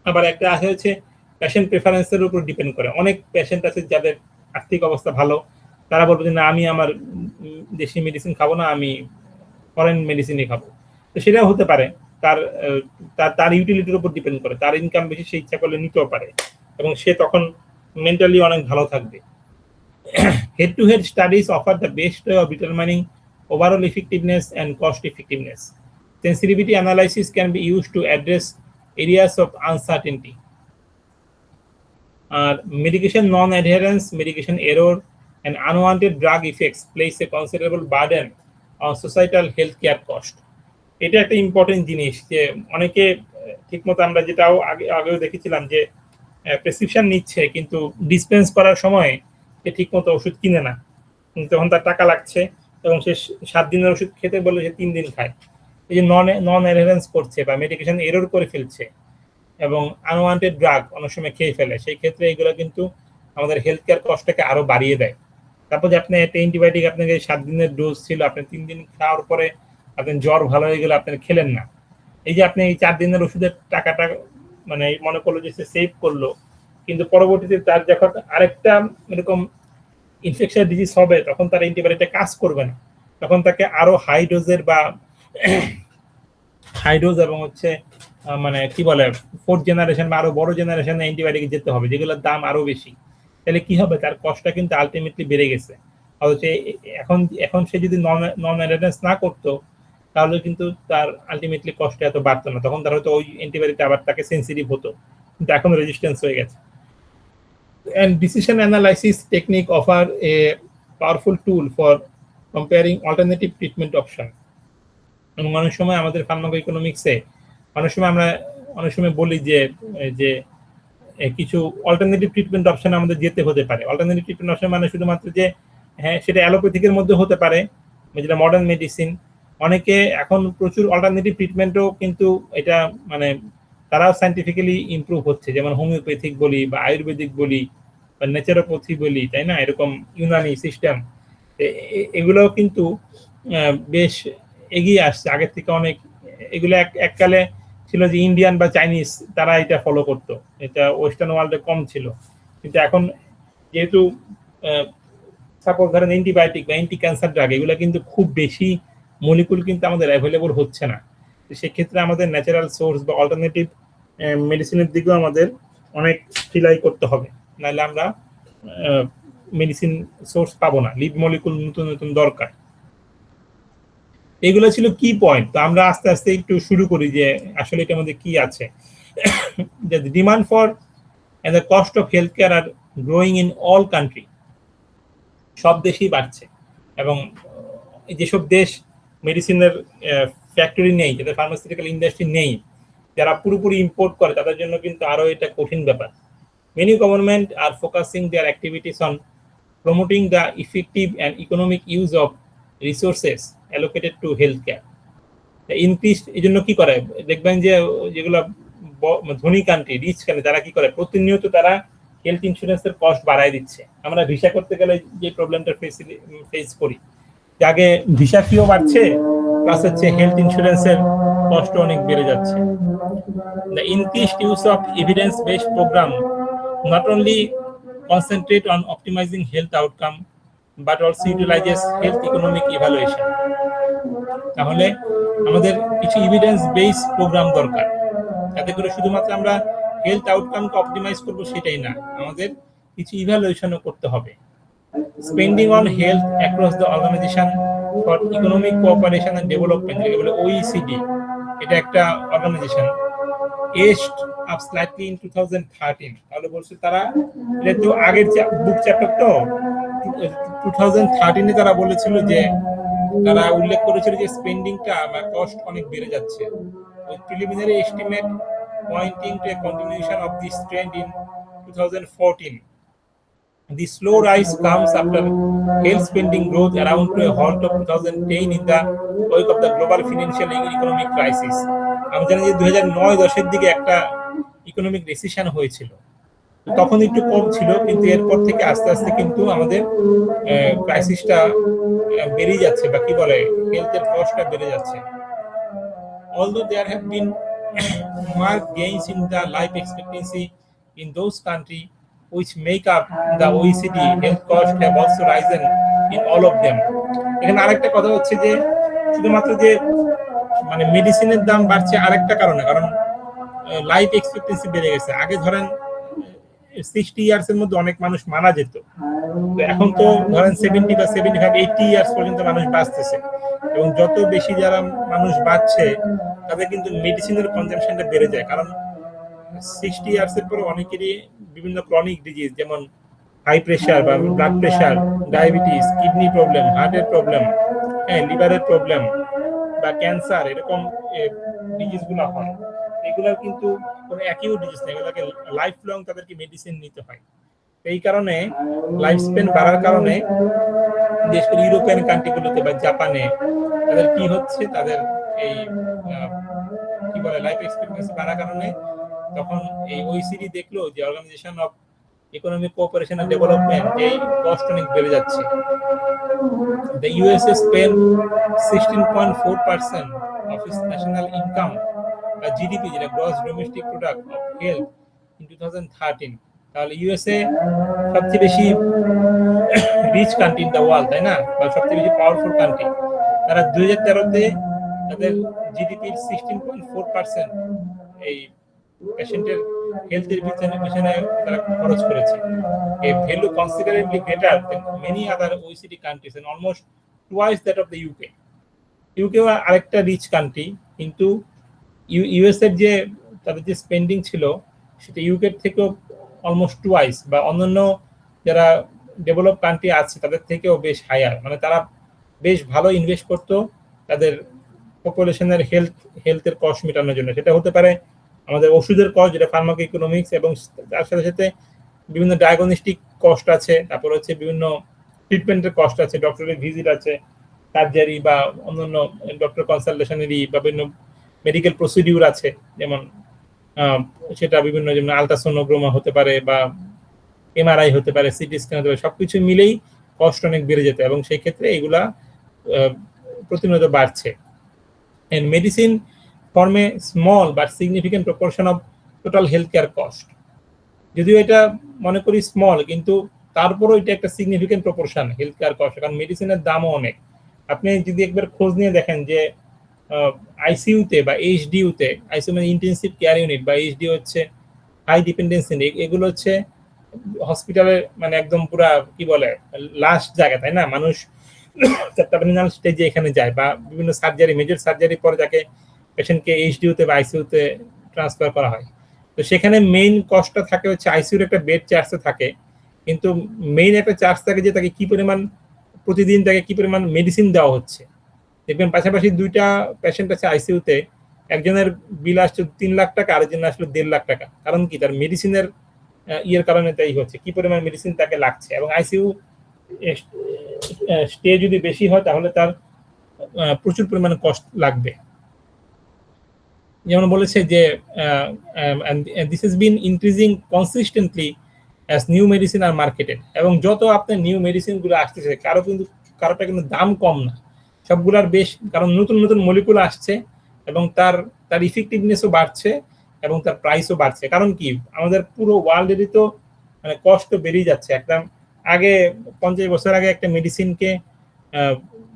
আবার একটা আছে হচ্ছে পেশেন্ট প্রেফারেন্সের উপর ডিপেন্ড করে, অনেক পেশেন্ট আছে যাদের আর্থিক অবস্থা ভালো, তারা বলবে যে না, আমি আমার দেশি মেডিসিন খাবো না, আমি ফরেন মেডিসিনই খাবো। তো সেটাও হতে পারে, তার ইউটিলিটির উপর ডিপেন্ড করে, তার ইনকাম বেশি, সে ইচ্ছা করলে নিতেও পারে, এবং সে তখন মেন্টালি অনেক ভালো থাকবে। Head to head studies offer the best way of determining overall effectiveness and cost effectiveness. Sensitivity analysis can be used to address areas of uncertainty. Medication non-adherence, medication error, and unwanted drug effects place a considerable burden on societal healthcare cost. এটা একটা ইম্পর্টেন্ট জিনিস, যে অনেকে ঠিকমতো, আমরা যেটাও আগেও দেখেছিলাম, যে প্রেসক্রিপশন নিচ্ছে কিন্তু ডিসপেন্স করার সময় সে ঠিকমতো ওষুধ কিনে না, তখন তার টাকা লাগছে, এবং সে 7 দিনের ওষুধ খেতে বলে সে 3 দিন খায়। এই যে নন অ্যাডহেরেন্স করছে বা মেডিকেশন এরর করে ফেলছে, এবং আনওয়ান্টেড ড্রাগ অনেক সময় খেয়ে ফেলে, সেই ক্ষেত্রে এগুলো কিন্তু আমাদের হেলথ কেয়ার কস্টটাকে আরো বাড়িয়ে দেয়। তারপর যে আপনি একটা অ্যান্টিবায়োটিক, আপনাকে 7 দিনের ডোজ ছিল, আপনি 3 দিন খাওয়ার পরে আপনার জ্বর ভালো হয়ে গেলে আপনি খেলেন না, এই যে আপনি এই 4 দিনের ওষুধের টাকাটা মানে মনে করলো যে সে সেভ করলো, কিন্তু পরবর্তীতে তার যখন আরেকটা এরকম ইনফেকশন ডিজিজ হবে, তখন তার অ্যান্টিবায়োটিকটা কাজ করবে না, তখন তাকে আরো হাই ডোজের বা হাই ডোজ এবং হচ্ছে মানে কি বলে 4th জেনারেশন বা আরো বড় জেনারেশন অ্যান্টিবায়োটিক যেতে হবে, যেগুলোর দাম আরো বেশি। তাহলে কি হবে, তার কস্টটা কিন্তু আলটিমেটলি বেড়ে গেছে। অথচ এখন সে যদি নন অ্যাডহেরেন্স না করতো, তাহলে কিন্তু তার আলটিমেটলি কষ্ট এত বাড়তো না, তখন তার হয়তো ওই অ্যান্টিবায়োটিক আবার তাকে সেন্সিটিভ হতো, কিন্তু এখন রেজিস্ট্যান্স হয়ে গেছে। And decision analysis technique offer a powerful tool for comparing alternative treatment option. এবং অনেক সময় আমাদের ফার্মাকো ইকোনমিক্সে অনেক সময় বলি যে কিছু অল্টারনেটিভ ট্রিটমেন্ট অপশন আমাদের যেতে হতে পারে। অল্টারনেটিভ ট্রিটমেন্ট অপশন মানে শুধুমাত্র যে হ্যাঁ সেটা অ্যালোপ্যাথিকের মধ্যে হতে পারে, যেটা মডার্ন মেডিসিন। অনেকে এখন প্রচুর অল্টারনেটিভ ট্রিটমেন্টও কিন্তু এটা মানে তারাও সাইন্টিফিক্যালি ইমপ্রুভ হচ্ছে, যেমন হোমিওপ্যাথিক বলি বা আয়ুর্বেদিক বলি বা ন্যাচারোপ্যাথি বলি, তাই না, এরকম ইউনানি সিস্টেম, এগুলোও কিন্তু বেশ এগিয়ে আসছে আগের থেকে অনেক। এগুলো এককালে ছিল যে ইন্ডিয়ান বা চাইনিজ তারা এটা ফলো করতো, এটা ওয়েস্টার্ন ওয়ার্ল্ডে কম ছিল, কিন্তু এখন যেহেতু সাপোজ ধরেন অ্যান্টিবায়োটিক বা অ্যান্টি ক্যান্সার ড্রাগ, এগুলো কিন্তু খুব বেশি মলিকুল কিন্তু আমাদের অ্যাভেলেবল হচ্ছে না, সেক্ষেত্রে আমাদের ন্যাচারাল সোর্স বা অল্টারনেটিভ মেডিসিনের দিকেও আমাদের অনেক রিলাই করতে হবে, নাহলে আমরা মেডিসিন সোর্স পাবো না, লিড মলিকুল নতুন নতুন দরকার। এগুলো ছিল কি পয়েন্ট। তো আমরা আস্তে আস্তে একটু শুরু করি যে আসলে এটার মধ্যে কি আছে। Demand for and the cost of health care are growing in all country, সব দেশেই বাড়ছে, এবং যেসব দেশ মেডিসিনের ফ্যাক্টরি নেই, যাদের ফার্মাসিউটিক্যাল ইন্ডাস্ট্রি নেই, যারা পুরোপুরি ইম্পোর্ট করে, তাদের জন্য কিন্তু আরো এটা কঠিন ব্যাপার। Many government R focusing their activities on promoting the effective and economic use of resources allocated to healthcare. Increase এই জন্য কি করে দেখবেন যে যেগুলো ধনী কান্ট্রি রিচ কান্ট্রি তারা কি করে প্রতিনিয়ত তারা হেলথ ইন্স্যুরেন্সের কস্ট বাড়ায় দিচ্ছে। আমরা ভিসা করতে গেলে যে প্রবলেমটা ফেস করি যে আগে ভিসা ফিও বাড়ছে প্লাস হচ্ছে হেলথ ইন্স্যুরেন্সের কষ্ট অনেক বেড়ে যাচ্ছে। The increased use of evidence-based program not only concentrate on optimizing health outcome but also utilizes health economic evaluation. তাহলে আমাদের কিছু এভিডেন্স বেস প্রোগ্রাম দরকার, যাতে করে শুধুমাত্র আমরা হেলথ আউটকামকে অপটিমাইজ করব সেটাই না, আমাদের কিছু ইভ্যালুয়েশনও করতে হবে। Spending on health across the organisation for economic cooperation and development, যেটা বলে OECD, এটা একটা organisation, edged up slightly in 2013। তাহলে বলছে তারা, এটা তো আগের বুক চ্যাপ্টার, তো 2013 তারা বলেছিল যে তারা উল্লেখ করেছিল যে স্পেন্ডিংটা বা কস্ট অনেক বেড়ে যাচ্ছে। With preliminary estimate pointing to a continuation of this trend in 2014. The slow rise comes after health spending growth around to a halt of 2010 in the wake of the global financial and economic crisis. আমরা জানি যে 2009-10 দিকে একটা ইকোনমিক রিসেশন হয়েছিল, তখন একটু কম ছিল, কিন্তু এরপর থেকে আস্তে আস্তে কিন্তু আমাদের ক্রাইসিসটা বেড়ে যাচ্ছে, বা কি বলে হেলথের কস্টটা বেড়ে যাচ্ছে। Although there have been marked gains in the life expectancy in those countries which make up the OECD, health costs have also risen in all of them. এখানে আরেকটা কথা হচ্ছে যে শুধুমাত্র যে মানে মেডিসিনের দাম বাড়ছে আরেকটা কারণে, কারণ লাইফ এক্সপেক্টেন্সি বেড়ে গেছে। আগে ধরেন 60 ইয়ার্স এর মধ্যে অনেক মানুষ মারা যেত, তো এখন তো ধরেন 70 বা 75 80 ইয়ার্স পর্যন্ত মানুষ বাঁচতেছে, এবং যত বেশি যারা মানুষ বাঁচছে তাদের কিন্তু মেডিসিনের কনজাম্পশনটা বেড়ে যায়, কারণ 60 ইয়ার্স এর পরে অনেকেরই বিভিন্ন ক্রনিক ডিজিজ, যেমন হাই প্রেশার বা blood pressure, diabetes, kidney problem, হার্টের প্রবলেম, লিভারের প্রবলেম বা ক্যান্সার, এরকম ডিজিজগুলো হয়। এগুলোর কিন্তু কোনো অ্যাকিউট ডিজিজ না, এগুলোকে লাইফ লং তাদেরকে মেডিসিন নিতে হয়। এই কারণে লাইফ স্প্যান বাড়ার কারণে বিশেষ করে ইউরোপিয়ান কান্ট্রিগুলোতে বা জাপানে তাদের কি হচ্ছে, তাদের এই কি বলে লাইফ এক্সপেক্টেন্সি বাড়ার কারণে তখন এই OECD দেখলো যে organization of economic cooperation and development, যে কস্ট অনেক বেড়ে যাচ্ছে। The USA spent 16.4% of its national income বা GDP, যেটা gross domestic product of health in 2013। তাহলে ইউএসএ সবচেয়ে বেশি rich country in the world, তাই না, বা সবচেয়ে বেশি পাওয়ারফুল কান্ট্রি। তারা 2013-তে তাদের জিডিপির 16.4% এই পেশেন্টের হেলথের পিছনে তারা খরচ করেছে। A value considerably greater than many other OECD countries and almost twice that of the UK. ইউকেও আরেকটা রিচ কান্ট্রি, কিন্তু ইউএস এর যে তাদের যে স্পেন্ডিং ছিল সেটা ইউকের থেকেও অলমোস্ট টুয়াইস, বা অন্যান্য যারা ডেভেলপ কান্ট্রি আছে তাদের থেকেও বেশ হায়ার। মানে তারা বেশ ভালো ইনভেস্ট করতো তাদের পপুলেশনের হেলথের কস্ট মেটানোর জন্য। সেটা হতে পারে আমাদের ওষুধের কস্ট, যেটা ফার্মাকো ইকোনমিক্স, এবং তার সাথে সাথে বিভিন্ন ডায়াগনস্টিক কস্ট আছে, তারপর হচ্ছে বিভিন্ন ট্রিটমেন্টের কস্ট আছে, ডক্টরের ভিজিট আছে, সার্জারি বা অন্যান্য ডক্টর কনসালটেশনেরই বা বিভিন্ন মেডিকেল প্রসিডিউর আছে, যেমন সেটা বিভিন্ন, যেমন আলট্রাসোনোগ্রামা হতে পারে বা এমআরআই হতে পারে, সিটি স্ক্যান হতে পারে, সবকিছু মিলেই কস্ট অনেক বেড়ে যেত, এবং সেই ক্ষেত্রে এগুলা প্রতিনিয়ত বাড়ছে। And medicine form a small but significant proportion of total healthcare cost. যদিও এটা মনে করি স্মল, কিন্তু তারপরও এটা একটা significant proportion health care cost, কারণ মেডিসিনের দামও অনেক। আপনি যদি একবার খোঁজ নিয়ে দেখেন যে আইসিইউতে বা এইচডিইউতে, আইসিইউ মানে ইন্টেনসিভ কেয়ার ইউনিট, বা এইচডি হচ্ছে হাই ডিপেন্ডেন্সি ইউনিট, এগুলো হচ্ছে হসপিটালের মানে একদম পুরা কি বলে লাস্ট জায়গা, তাই না? মানুষ টার্মিনাল স্টেজে এখানে যায়, বা বিভিন্ন সার্জারি, মেজর সার্জারি পরে যাকে পেশেন্টকে এইচডিইউতে বা আইসিইউতে ট্রান্সফার করা হয়, তো সেখানে মেইন কস্টটা থাকে হচ্ছে আইসিইউর একটা বেড চার্জে থাকে, কিন্তু মেইন একটা চার্জ থাকে যে তাকে কি পরিমাণ প্রতিদিন তাকে কি পরিমাণ মেডিসিন দেওয়া হচ্ছে। দেখবেন পাশাপাশি দুইটা পেশেন্ট আছে আইসিইউতে, একজনের বিল আসছে 3 লাখ টাকা, আরেকজনের আসলে 1.5 লাখ টাকা। কারণ কি? তার মেডিসিনের ইয়ের কারণে তাই হচ্ছে, কি পরিমাণ মেডিসিন তাকে লাগছে। এবং আইসিইউ স্টে যদি বেশি হয় তাহলে তার প্রচুর পরিমাণে কস্ট লাগবে। যেমন বলেছে যে this has been increasing consistently as new medicine are marketed, এবং যত আপনার নিউ মেডিসিন গুলো আসতেছে কারোটা কিন্তু দাম কম না, সবগুলার বেশ, কারণ নতুন নতুন মলিকুল আসছে এবং তার তার ইফেক্টিভনেসও বাড়ছে এবং তার প্রাইসও বাড়ছে। কারণ কি, আমাদের পুরো ওয়ার্ল্ডেরই তো মানে কষ্ট বেড়েই যাচ্ছে। একদম আগে 50 বছর আগে একটা মেডিসিনকে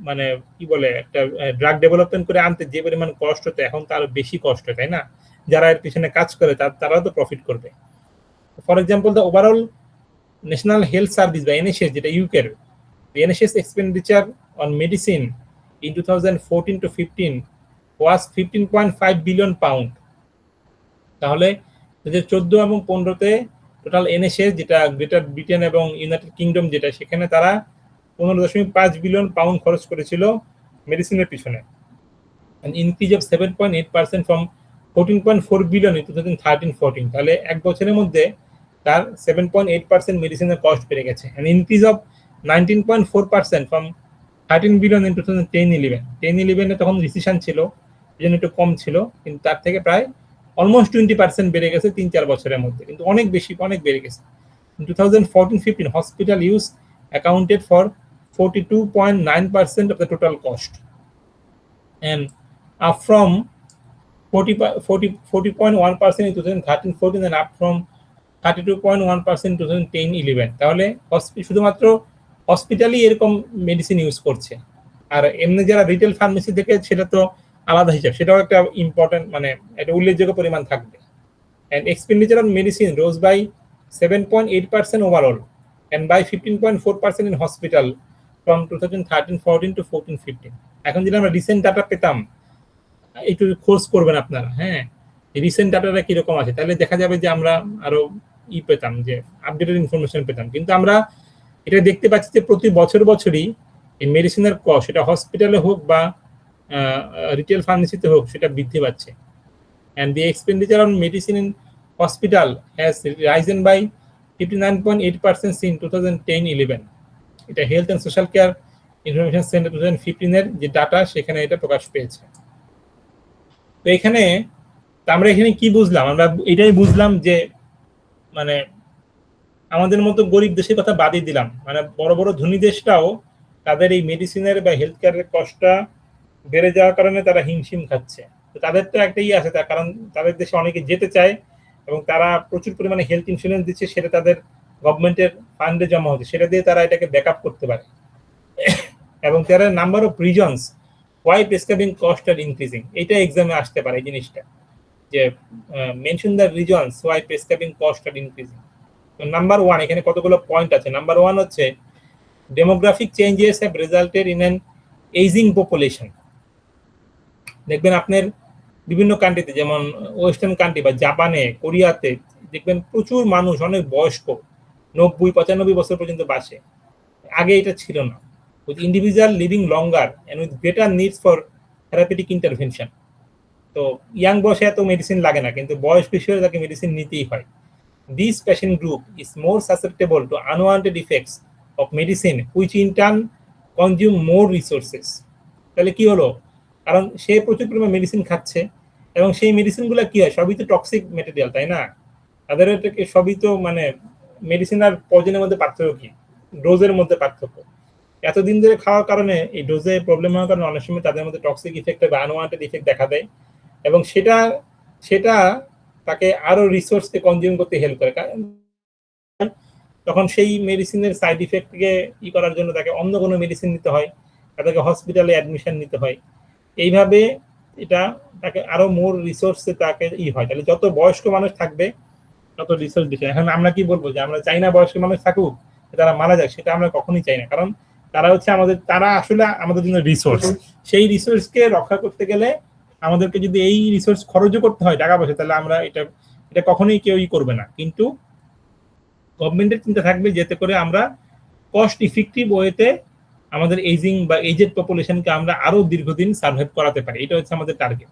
মানে কি বলে একটা ড্রাগ ডেভেলপমেন্ট করে আনতে যে পরিমাণ কষ্ট হতো, এখন তো আরো বেশি কষ্ট, তাই না? যারা এর পিছনে কাজ করে তারাও তো প্রফিট করবে। For example, the overall national health service বা এনএচএস, যেটা ইউকের, the NHS expenditure on medicine in 2014 to 15 was 15.5 billion pound। তাহলে 2014 এবং 15-তে টোটাল এনএচএস, যেটা গ্রেটার ব্রিটেন এবং ইউনাইটেড কিংডম, যেটা সেখানে তারা 15.5 বিলিয়ন পাউন্ড খরচ করেছিল মেডিসিনের পিছনে, an increase of 7.8% from 14.4 billion in 2013-14। তাহলে এক বছরের মধ্যে তার 7.8% মেডিসিনের কস্ট বেড়ে গেছে, an increase of 19.4% from 13 billion in 2010-11। 10-11-এ তখন রিসেশন ছিল, এই জন্য একটু কম ছিল, কিন্তু তার থেকে প্রায় অলমোস্ট 20% বেড়ে গেছে 3-4 বছরের মধ্যে, কিন্তু অনেক বেশি, অনেক বেড়ে গেছে। In 2014-15 hospital use accounted for 42.9% of the total cost, and up from 40.1% in 2013-14 and up from 32.1% in 2010-11। তাহলে শুধুমাত্র হসপিটালই এরকম মেডিসিন ইউজ করছে, আর এমনি যারা রিটেল ফার্মেসি থেকে সেটা তো আলাদা হিসাব, সেটাও একটা ইম্পর্টেন্ট মানে একটা উল্লেখযোগ্য পরিমাণ থাকবে। And expenditure on medicine rose by 7.8% overall and by 15.4% in hospital from 2013-14 to 14-15। এখন যদি আমরা রিসেন্ট ডাটা পেতাম, একটু খোঁজ করবেন আপনারা, হ্যাঁ, রিসেন্ট ডাটাটা কিরকম আছে, তাহলে দেখা যাবে যে আমরা আরো পেতাম, যে আপডেটেড ইনফরমেশন পেতাম। কিন্তু আমরা এটা দেখতে পাচ্ছি যে প্রতি বছরই এই মেডিসিনের কস্ট, সেটা হসপিটালে হোক বা রিটেল ফার্মেসিতে হোক, সেটা বৃদ্ধি পাচ্ছে। and the expenditure on medicine in hospital has risen by 59.8% since 2010-11। এটা health and social care information centre 2015-এর যে ডাটা, সেখানে এটা প্রকাশ পেয়েছে। তো এখানে আমরা এখানে কি বুঝলাম? আমরা এটাই বুঝলাম যে মানে আমাদের মতো গরিব দেশের কথা বাদই দিলাম, মানে বড় বড় ধনী দেশটাও তাদের এই মেডিসিনের বা হেলথ কেয়ারের কস্টটা বেড়ে যাওয়ার কারণে তারা হিমশিম খাচ্ছে। তো তাদের তো একটাই আছে, তার কারণ তাদের দেশে অনেকে যেতে চায় এবং তারা প্রচুর পরিমাণে হেলথ ইন্স্যুরেন্স দিচ্ছে, সেটা তাদের গভর্নমেন্টের ফান্ডে জমা হচ্ছে, সেটা দিয়ে তারা এটাকে ব্যাকআপ করতে পারে। এবং তারা number of reasons why prescribing cost are increasing, এটা এক্সামে আসতে পারে এই জিনিসটা, যে mention the reasons why prescribing cost are increasing. Number one, এখানে কতগুলো পয়েন্ট আছে। নাম্বার ওয়ান হচ্ছে demographic changes have resulted in an aging population. দেখবেন আপনার বিভিন্ন কান্ট্রিতে, যেমন ওয়েস্টার্ন কান্ট্রি বা জাপানে, কোরিয়াতে দেখবেন প্রচুর মানুষ অনেক বয়স্ক, 90-95 বছর পর্যন্ত বাঁচে। আগে এটা ছিল না। With individual living longer and with better needs for therapeutic intervention. তো ইয়াং বয়সে এত মেডিসিন লাগে না, কিন্তু বয়স বেশি হলে তাকে মেডিসিন নিতেই হয়। This patient group is more susceptible to unwanted effects of medicine which in turn consume more resources. তাহলে কি হলো? কারণ সে প্রচুর পরিমাণে মেডিসিন খাচ্ছে এবং সেই মেডিসিনগুলো কি হয়, সবই তো টক্সিক ম্যাটেরিয়াল, তাই না? তাদের সবই তো মানে মেডিসিন আর পয়জনের মধ্যে পার্থক্য কি? ডোজের মধ্যে পার্থক্য। এতদিন ধরে খাওয়ার কারণে এই ডোজে প্রবলেম হওয়ার কারণে অনেক সময় তাদের মধ্যে টক্সিক ইফেক্ট বা আনওয়ান্টেড ইফেক্ট দেখা দেয়, এবং সেটা তাকে আরো রিসোর্সকে কনজিউম করতে হেল্প করে। তখন সেই মেডিসিনের সাইড ইফেক্টকে করার জন্য তাকে অন্য কোনো মেডিসিন নিতে হয়, তাদেরকে হসপিটালে অ্যাডমিশন নিতে হয়। এইভাবে এটা তাকে আরো মোর রিসোর্সে তাকে হয়। তাহলে যত বয়স্ক মানুষ থাকবে তত রিসোর্স দিচ্ছে। এখন আমরা কি বলবো যে আমরা চাই না বয়স্ক মানুষ থাকুক, তারা মারা যাক? সেটা আমরা কখনোই চাই না, কারণ তারা হচ্ছে তারা আসলে আমাদের জন্য রিসোর্স। সেই রিসোর্সকে রক্ষা করতে গেলে আমাদেরকে যদি এই রিসোর্স খরচও করতে হয় টাকা পয়সা, তাহলে আমরা এটা কখনোই কেউই করবে না। কিন্তু গভর্নমেন্টের চিন্তা থাকবে যাতে করে আমরা কস্ট ইফেক্টিভ ওয়েতে আমাদের এজিং বা এজেড পপুলেশনকে আমরা আরো দীর্ঘদিন সার্ভাইভ করাতে পারি, এটা হচ্ছে আমাদের টার্গেট।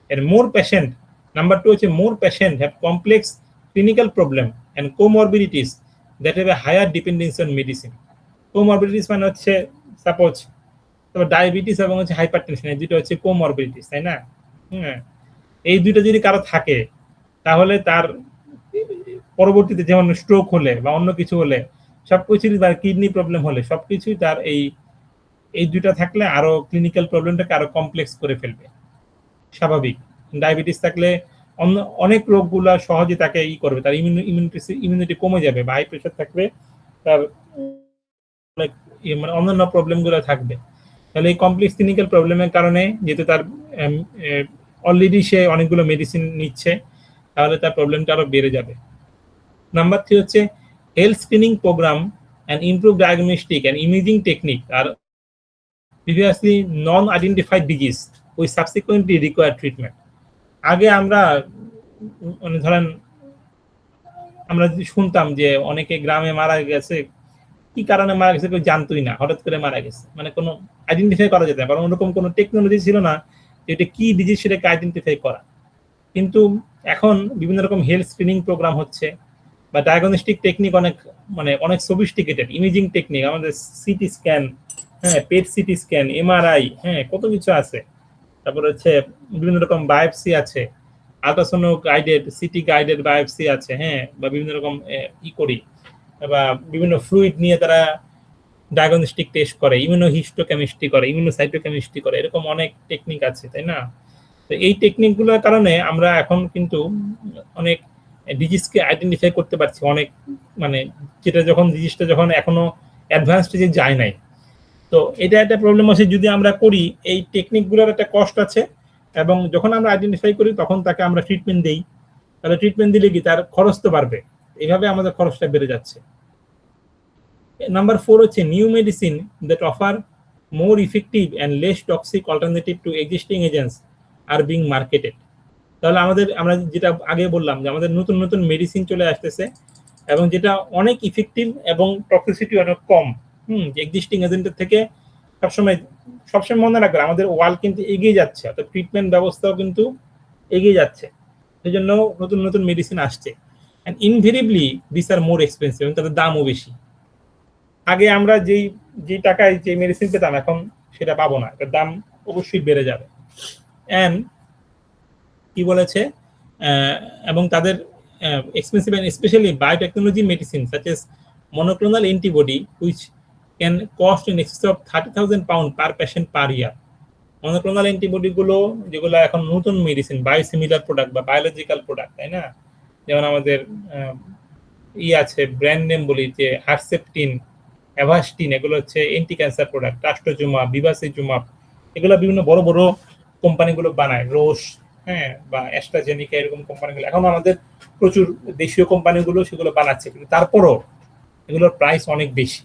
এর মোর পেশেন্ট, নাম্বার টু হচ্ছে more patient have complex clinical problem and comorbidities that have a higher dependency on medicine. Comorbidities মানে হচ্ছে সাপোজ ডায়াবেটিস এবং হচ্ছে হাইপারটেনশন, যেটা হচ্ছে কোমরবিডিটিস, তাই না? হ্যাঁ, এই দুইটা যদি কারো থাকে তাহলে তার পরবর্তীতে যেমন স্ট্রোক হলে বা অন্য কিছু হলে সবকিছুই, তার কিডনি প্রবলেম হলে সবকিছুই তার এই দুইটা থাকলে আরো ক্লিনিক্যাল প্রবলেমটাকে আরো কমপ্লেক্স করে ফেলবে। স্বাভাবিক ডায়াবেটিস থাকলে অনেক রোগগুলা সহজে তাকে করবে, তার ইমিউনিটি কমে যাবে, বা হাই প্রেশার থাকবে, তার অনেক মানে অন্যান্য প্রবলেম গুলো থাকবে। তাহলে এই কমপ্লেক্স ক্লিনিক্যাল প্রবলেমের কারণে যেহেতু তার অলরেডি সে অনেকগুলো মেডিসিন নিচ্ছে, তাহলে তার প্রবলেমটা আরো বেড়ে যাবে। নাম্বার 3 হচ্ছে health screening programme and improved diagnostic and imaging technique are previously non-identified disease which subsequently require treatment. আগে আমরা মানে ধরেন আমরা যদি শুনতাম যে অনেকে গ্রামে মারা গেছে, কি কারণে মারা গেছে কেউ জানতোই না, হঠাৎ করে মারা গেছে, মানে কোনো আইডেন্টিফাই করা যেত না, কারণ ওরকম কোনো টেকনোলজি ছিল না এটা কি ডিজিজ সেটাকে আইডেন্টিফাই করা। কিন্তু এখন বিভিন্ন রকম হেলথ স্ক্রিনিং প্রোগ্রাম হচ্ছে, বা ডায়াগনস্টিক টেকনিক অনেক সফিস্টিকেটেড ইমেজিং টেকনিক, আমাদের সিটি স্ক্যান, হ্যাঁ পেট সিটি স্ক্যান, এমআরআই, হ্যাঁ কত কিছু আছে। তারপর হচ্ছে বিভিন্ন রকম বায়োপসি আছে, আল্ট্রাসোনো গাইডেড সিটি গাইডেড বায়োপসি আছে, হ্যাঁ বা বিভিন্ন রকম করি, বা বিভিন্ন ফ্লুইড নিয়ে তারা ডায়াগনস্টিক টেস্ট করে, ইমিউনোহিস্টোকেমিস্ট্রি করে, ইমিউনোসাইটোকেমিস্ট্রি করে, এরকম অনেক টেকনিক আছে, তাই না? তো এই টেকনিকগুলোর কারণে আমরা এখন কিন্তু অনেক ডিজিজকে আইডেন্টিফাই করতে পারছি অনেক, মানে যেটা যখন ডিজিজটা যখন এখনো অ্যাডভান্স স্টেজে যায় নাই। তো এটা একটা প্রবলেম আছে, যদি আমরা করি এই টেকনিকগুলোর একটা কষ্ট আছে, এবং যখন আমরা আইডেন্টিফাই করি তখন তাকে আমরা ট্রিটমেন্ট দেই, তাহলে ট্রিটমেন্ট দিলে কি তার খরচ তো বাড়বে, এইভাবে আমাদের খরচটা বেড়ে যাচ্ছে। নাম্বার 4 হচ্ছে new medicine that offer more effective and less toxic alternative to existing agents are being marketed. তাহলে আমরা যেটা আগে বললাম যে আমাদের নতুন নতুন মেডিসিন চলে আসতেছে, এবং যেটা অনেক ইফেক্টিভ এবং টক্সিসিটি অনেক কম, এক্সিস্টিং এজেন্টের থেকে। সবসময় মনে রাখবেন আমাদের ওয়ার্ল্ড কিন্তু এগিয়ে যাচ্ছে, অর্থাৎ ট্রিটমেন্ট ব্যবস্থাও কিন্তু এগিয়ে যাচ্ছে, সেই জন্য নতুন নতুন মেডিসিন আসছে। And invariably this are more expensive, এবং তাদের দামও বেশি। আগে আমরা যে টাকায় যে মেডিসিন পেতাম এখন সেটা পাবো না, এটার দাম অবশ্যই বেড়ে যাবে। অ্যান্ড কি বলেছে, এবং তাদের expensive and specially biotechnology medicine such as monoclonal antibody which can cost in excess of 30,000 pounds per patient per year. monoclonal antibody গুলো যেগুলো এখন নতুন মেডিসিন, বায়োসিমিলার প্রোডাক্ট বা বায়োলজিক্যাল প্রোডাক্ট, তাই না? যেমন আমাদের আছে ব্র্যান্ড নেম বলি যে হারসেপটিন, অ্যাভাস্টিন, এগুলো হচ্ছে অ্যান্টি ক্যান্সার প্রোডাক্ট, ট্রাস্টোজুমাব, বিভাসিজুমাব, এগুলো বিভিন্ন বড় বড় কোম্পানিগুলো বানায়, রোশ, হ্যাঁ বা অ্যাস্ট্রাজেনিকা, এরকম কোম্পানিগুলো এখন আমাদের প্রচুর দেশীয় কোম্পানিগুলো সেগুলো বানাচ্ছে, কিন্তু তারপরও এগুলোর প্রাইস অনেক বেশি,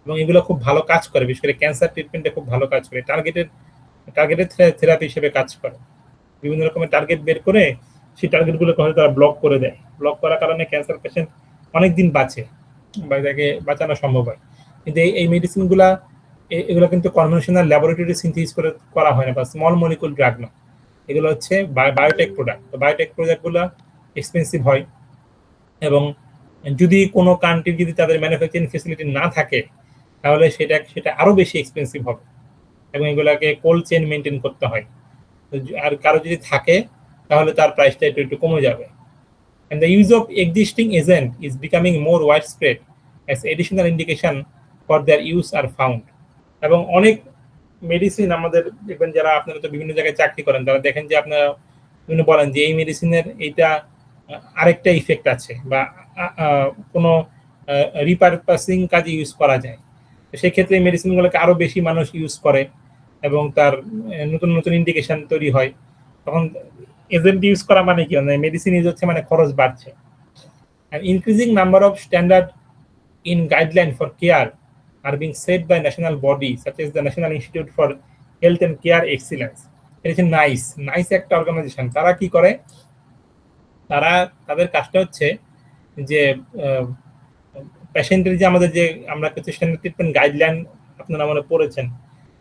এবং এগুলো খুব ভালো কাজ করে, বিশেষ করে ক্যান্সার ট্রিটমেন্টে খুব ভালো কাজ করে, টার্গেটেড থেরাপি হিসেবে কাজ করে। বিভিন্ন রকমের টার্গেট বের করে সেই টার্গেটগুলোকে হয়তো তারা ব্লক করে দেয়, ব্লক করার কারণে ক্যান্সার পেশেন্ট অনেক দিন বাঁচে বা তাকে বাঁচানো সম্ভব হয়। কিন্তু এই মেডিসিনগুলা এগুলো কিন্তু কনভেনশনাল ল্যাবরেটরি সিনথেসিস করে করা হয় না, বা স্মল মলিকুল ড্রাগ না, এগুলো হচ্ছে বায়োটেক প্রোডাক্ট। তো বায়োটেক প্রোডাক্টগুলো এক্সপেন্সিভ হয়, এবং যদি কোনো কান্ট্রির যদি তাদের ম্যানুফ্যাকচারিং ফেসিলিটি না থাকে তাহলে সেটা আরো বেশি এক্সপেন্সিভ হবে, এবং এগুলাকে কোল্ড চেইন মেনটেন করতে হয়। আর কারো যদি থাকে তাহলে তার প্রাইসটা একটু কমে যাবে। And the use of existing agent is becoming more widespread as additional indication for their use are found. এবং অনেক মেডিসিন আমাদের দেখবেন, যারা আপনারা তো বিভিন্ন জায়গায় চাকরি করেন, তারা দেখেন যে আপনারা বিভিন্ন বলেন যে এই মেডিসিনের এইটা আরেকটা ইফেক্ট আছে, বা কোনো রিপারপাসিং কাজে ইউজ করা যায়, সেই ক্ষেত্রে এই মেডিসিনগুলোকে আরো বেশি মানুষ ইউজ করে, এবং তার নতুন নতুন ইন্ডিকেশন তৈরি হয়। তখন এজেন্ট ইউজ করা মানে কি, মানে মেডিসিন ইউজ হচ্ছে মানে খরচ বাড়ছে। and increasing number of standard in guideline for care are being set by national bodies such as the National Institute for Health and Care Excellence. এটা হচ্ছে নাইস একটা অর্গানাইজেশন। তারা কি করে, তাদের কাজটা হচ্ছে যে পেশেন্টের যে আমাদের যে আমরা কিছু স্ট্যান্ডার্ড ট্রিটমেন্ট গাইডলাইন আপনারা মনে পড়েছেন,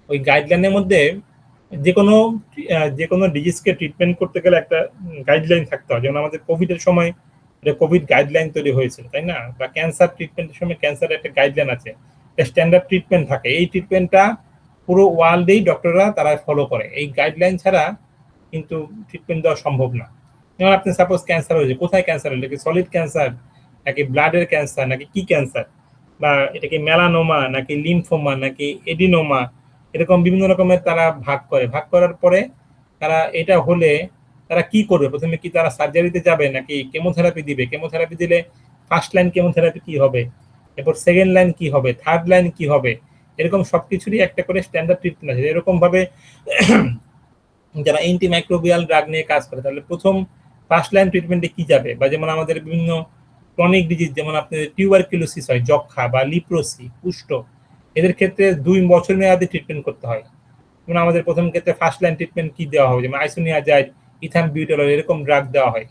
ওই গাইডলাইনের মধ্যে যে কোনো ডিজিজকে ট্রিটমেন্ট করতে গেলে একটা গাইডলাইন থাকতে হয়। যেমন আমাদের কোভিডের সময় কোভিড গাইডলাইন তৈরি হয়েছিল, তাই না? বা ক্যান্সার ট্রিটমেন্টের সময় ক্যান্সারের একটা গাইডলাইন আছে, স্ট্যান্ডার্ড ট্রিটমেন্ট থাকে। এই ট্রিটমেন্টটা পুরো ওয়ার্ল্ডেই ডক্টররা তারা ফলো করে। এই গাইডলাইন ছাড়া কিন্তু ট্রিটমেন্ট দেওয়া সম্ভব না। যেমন আপনি সাপোজ ক্যান্সার হয়েছে, কোথায় ক্যান্সার হলো, কি সলিড ক্যান্সার নাকি ব্লাডের ক্যান্সার নাকি কি ক্যান্সার, বা এটা কি মেলানোমা নাকি লিমফোমা নাকি এডিনোমা, এরকম বিভিন্ন রকমের তারা ভাগ করার পরে তারা এটা হলে তারা কি করবে, প্রথমে কি তারা সার্জারিতে যাবে নাকি কেমোথেরাপি দিবে, কেমোথেরাপি দিলে ফার্স্ট লাইন কেমোথেরাপি কি হবে, এরপর সেকেন্ড লাইন কি হবে, থার্ড লাইন কি হবে, এরকম সবকিছুরই একটা করে স্ট্যান্ডার্ড ট্রিটমেন্ট আছে। এরকম ভাবে যারা অ্যান্টিমাইক্রোবিয়াল ড্রাগ নিয়ে কাজ করে, তাহলে প্রথম ফার্স্ট লাইন ট্রিটমেন্টে কি যাবে, বা যেমন আমাদের বিভিন্ন ক্রনিক ডিজিজ, যেমন আপনাদের টিউবারকুলোসিস হয়, যক্ষা বা লিপ্রোসি, কুষ্ঠ, এদের ক্ষেত্রে 2 বছর মেয়াদে ট্রিটমেন্ট করতে হয়। যেমন আমাদের প্রথম ক্ষেত্রে ফার্স্ট লাইন ট্রিটমেন্ট কি দেওয়া হবে, যেমন আইসোনিয়াজাইড, ইথামবিউটেরল, এরকম ড্রাগ দেওয়া হয়।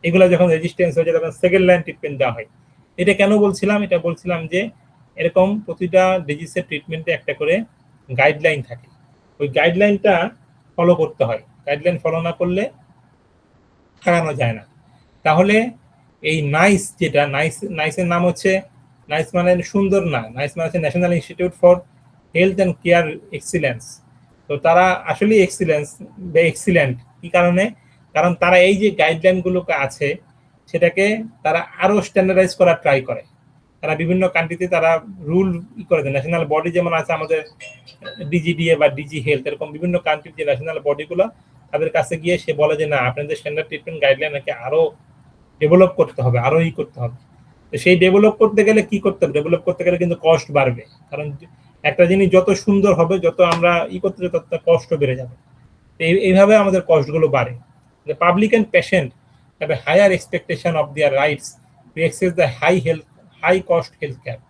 এগুলো যখন রেজিস্ট্যান্স হয়ে যায় তখন সেকেন্ড লাইন ট্রিটমেন্ট দেওয়া হয়। এটা কেন বলছিলাম, এটা বলছিলাম যে এরকম প্রতিটা ডিজিজের ট্রিটমেন্টে একটা করে গাইডলাইন থাকে, ওই গাইডলাইনটা ফলো করতে হয়। গাইডলাইন ফলো না করলে আগানো যায় না। তাহলে এই নাইস, যেটা নাইসের নাম হচ্ছে, নাইস মানে সুন্দর না, নাইস মানে হচ্ছে national institute for health and care excellence. তো তারা আসলে এক্সিলেন্স বা এক্সিলেন্ট, কি কারণে, কারণ তারা এই যে গাইডলাইন গুলো আছে সেটাকে তারা আরো স্ট্যান্ডার্ডাইজ করার ট্রাই করে। তারা বিভিন্ন কান্ট্রিতে তারা রুল করে দেয়, ন্যাশনাল বডি যেমন আছে আমাদের ডিজিডিএ বা ডিজি হেলথ, এরকম বিভিন্ন কান্ট্রির যে ন্যাশনাল বডিগুলো, তাদের কাছে গিয়ে সে বলে যে না, আপনাদের স্ট্যান্ডার্ড ট্রিটমেন্ট গাইডলাইন নাকি আরো ডেভেলপ করতে হবে, আরো করতে হবে। তো সেই ডেভেলপ করতে গেলে কি করতে হবে, ডেভেলপ করতে গেলে কিন্তু কস্ট বাড়বে, কারণ একটা জিনিস যত সুন্দর হবে, যত আমরা করতে যাই, তত কষ্ট বেড়ে যাবে। এইভাবে আমাদের কস্টগুলো বাড়ে। The public and patient have a higher expectation of their rights to access the high cost healthcare.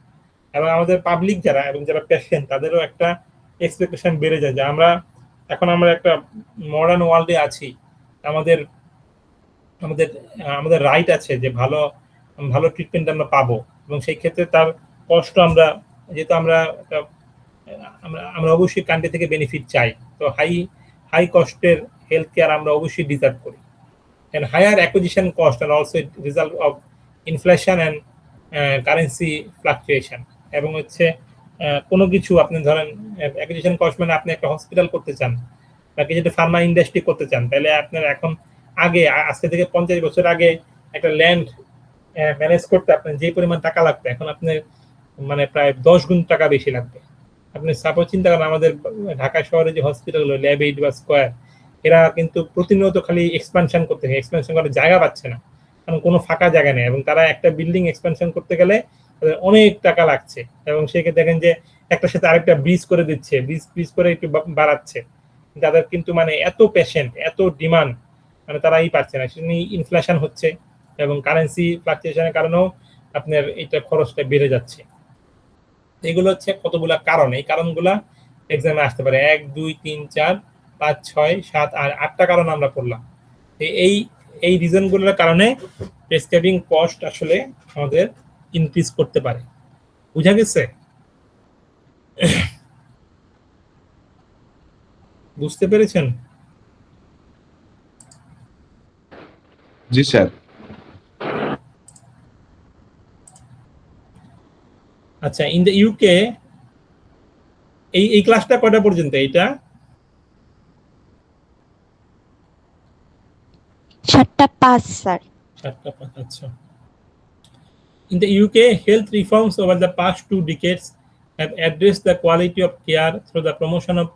এবং আমাদের পাবলিক যারা এবং যারা পেশেন্ট, তাদেরও একটা এক্সপেকটেশন বেড়ে যায় যে আমরা একটা মডার্ন ওয়ার্ল্ডে আছি, আমাদের আমাদের আমাদের রাইট আছে যে ভালো ভালো ট্রিটমেন্ট আমরা পাবো, এবং সেই ক্ষেত্রে তার কষ্ট আমরা, যেহেতু আমরা আমরা অবশ্যই কান্ট্রি থেকে বেনিফিট চাই, তো হাই কস্টের হেলথ কেয়ার আমরা অবশ্যই ডিজার্ভ করি। and higher acquisition cost are also a result of inflation and currency fluctuation। এবং হচ্ছে কোনো কিছু আপনি ধরেন অ্যাকুইজিশন কস্ট মানে আপনি একটা হসপিটাল করতে চান বা কিছু একটা ফার্মা ইন্ডাস্ট্রি করতে চান, তাহলে আপনার এখন আজকে থেকে 50 বছর আগে একটা ল্যান্ড ম্যানেজ করতে আপনার যে পরিমাণ টাকা লাগবে, এখন আপনার মানে প্রায় 10 গুণ টাকা বেশি লাগবে। আপনি সাপোজ চিন্তা করেন আমাদের ঢাকা শহরে যে হসপিটালগুলো, ল্যাব এইড বা স্কয়ার, এরা কিন্তু প্রতিনিয়ত খালি এক্সপানশন করতে হয়, এক্সপানশন করার জায়গা পাচ্ছে না, কারণ কোনো ফাঁকা জায়গা নেই, এবং তারা একটা বিল্ডিং এক্সপানশন করতে গেলে অনেক টাকা লাগছে, এবং সেক্ষেত্রে দেখেন যে একটার সাথে আরেকটা ব্রিজ করে দিচ্ছে, ব্রিজ করে একটু বাড়াচ্ছে। যাদের কিন্তু মানে এত পেশেন্ট, এত ডিমান্ড, মানে তারাই পাচ্ছে না, সেজন্য ইনফ্লেশন হচ্ছে, এবং কারেন্সি ফ্লাকচুয়েশনের কারণেও আপনার এটা খরচটা বেড়ে যাচ্ছে। এগুলো হচ্ছে কতগুলা কারণ, এই কারণগুলা এক্সামে আসতে পারে, 1 2 3 4 5 6 7 আর 8টা কারণ আমরা পড়লাম। এই এই রিজনগুলোর কারণে প্রেসক্রাইবিং কস্ট আসলে আমাদের ইনক্রিজ করতে পারে। বুঝা গেছে? বুঝতে পেরেছেন? জি স্যার। আচ্ছা, ইন দ্য ইউকে এই ক্লাসটা কয়টা পর্যন্ত? এইটা 7:05 স্যার। 7:05। আচ্ছা। In the UK, health reforms over the past 2 decades have addressed the quality of care through the promotion of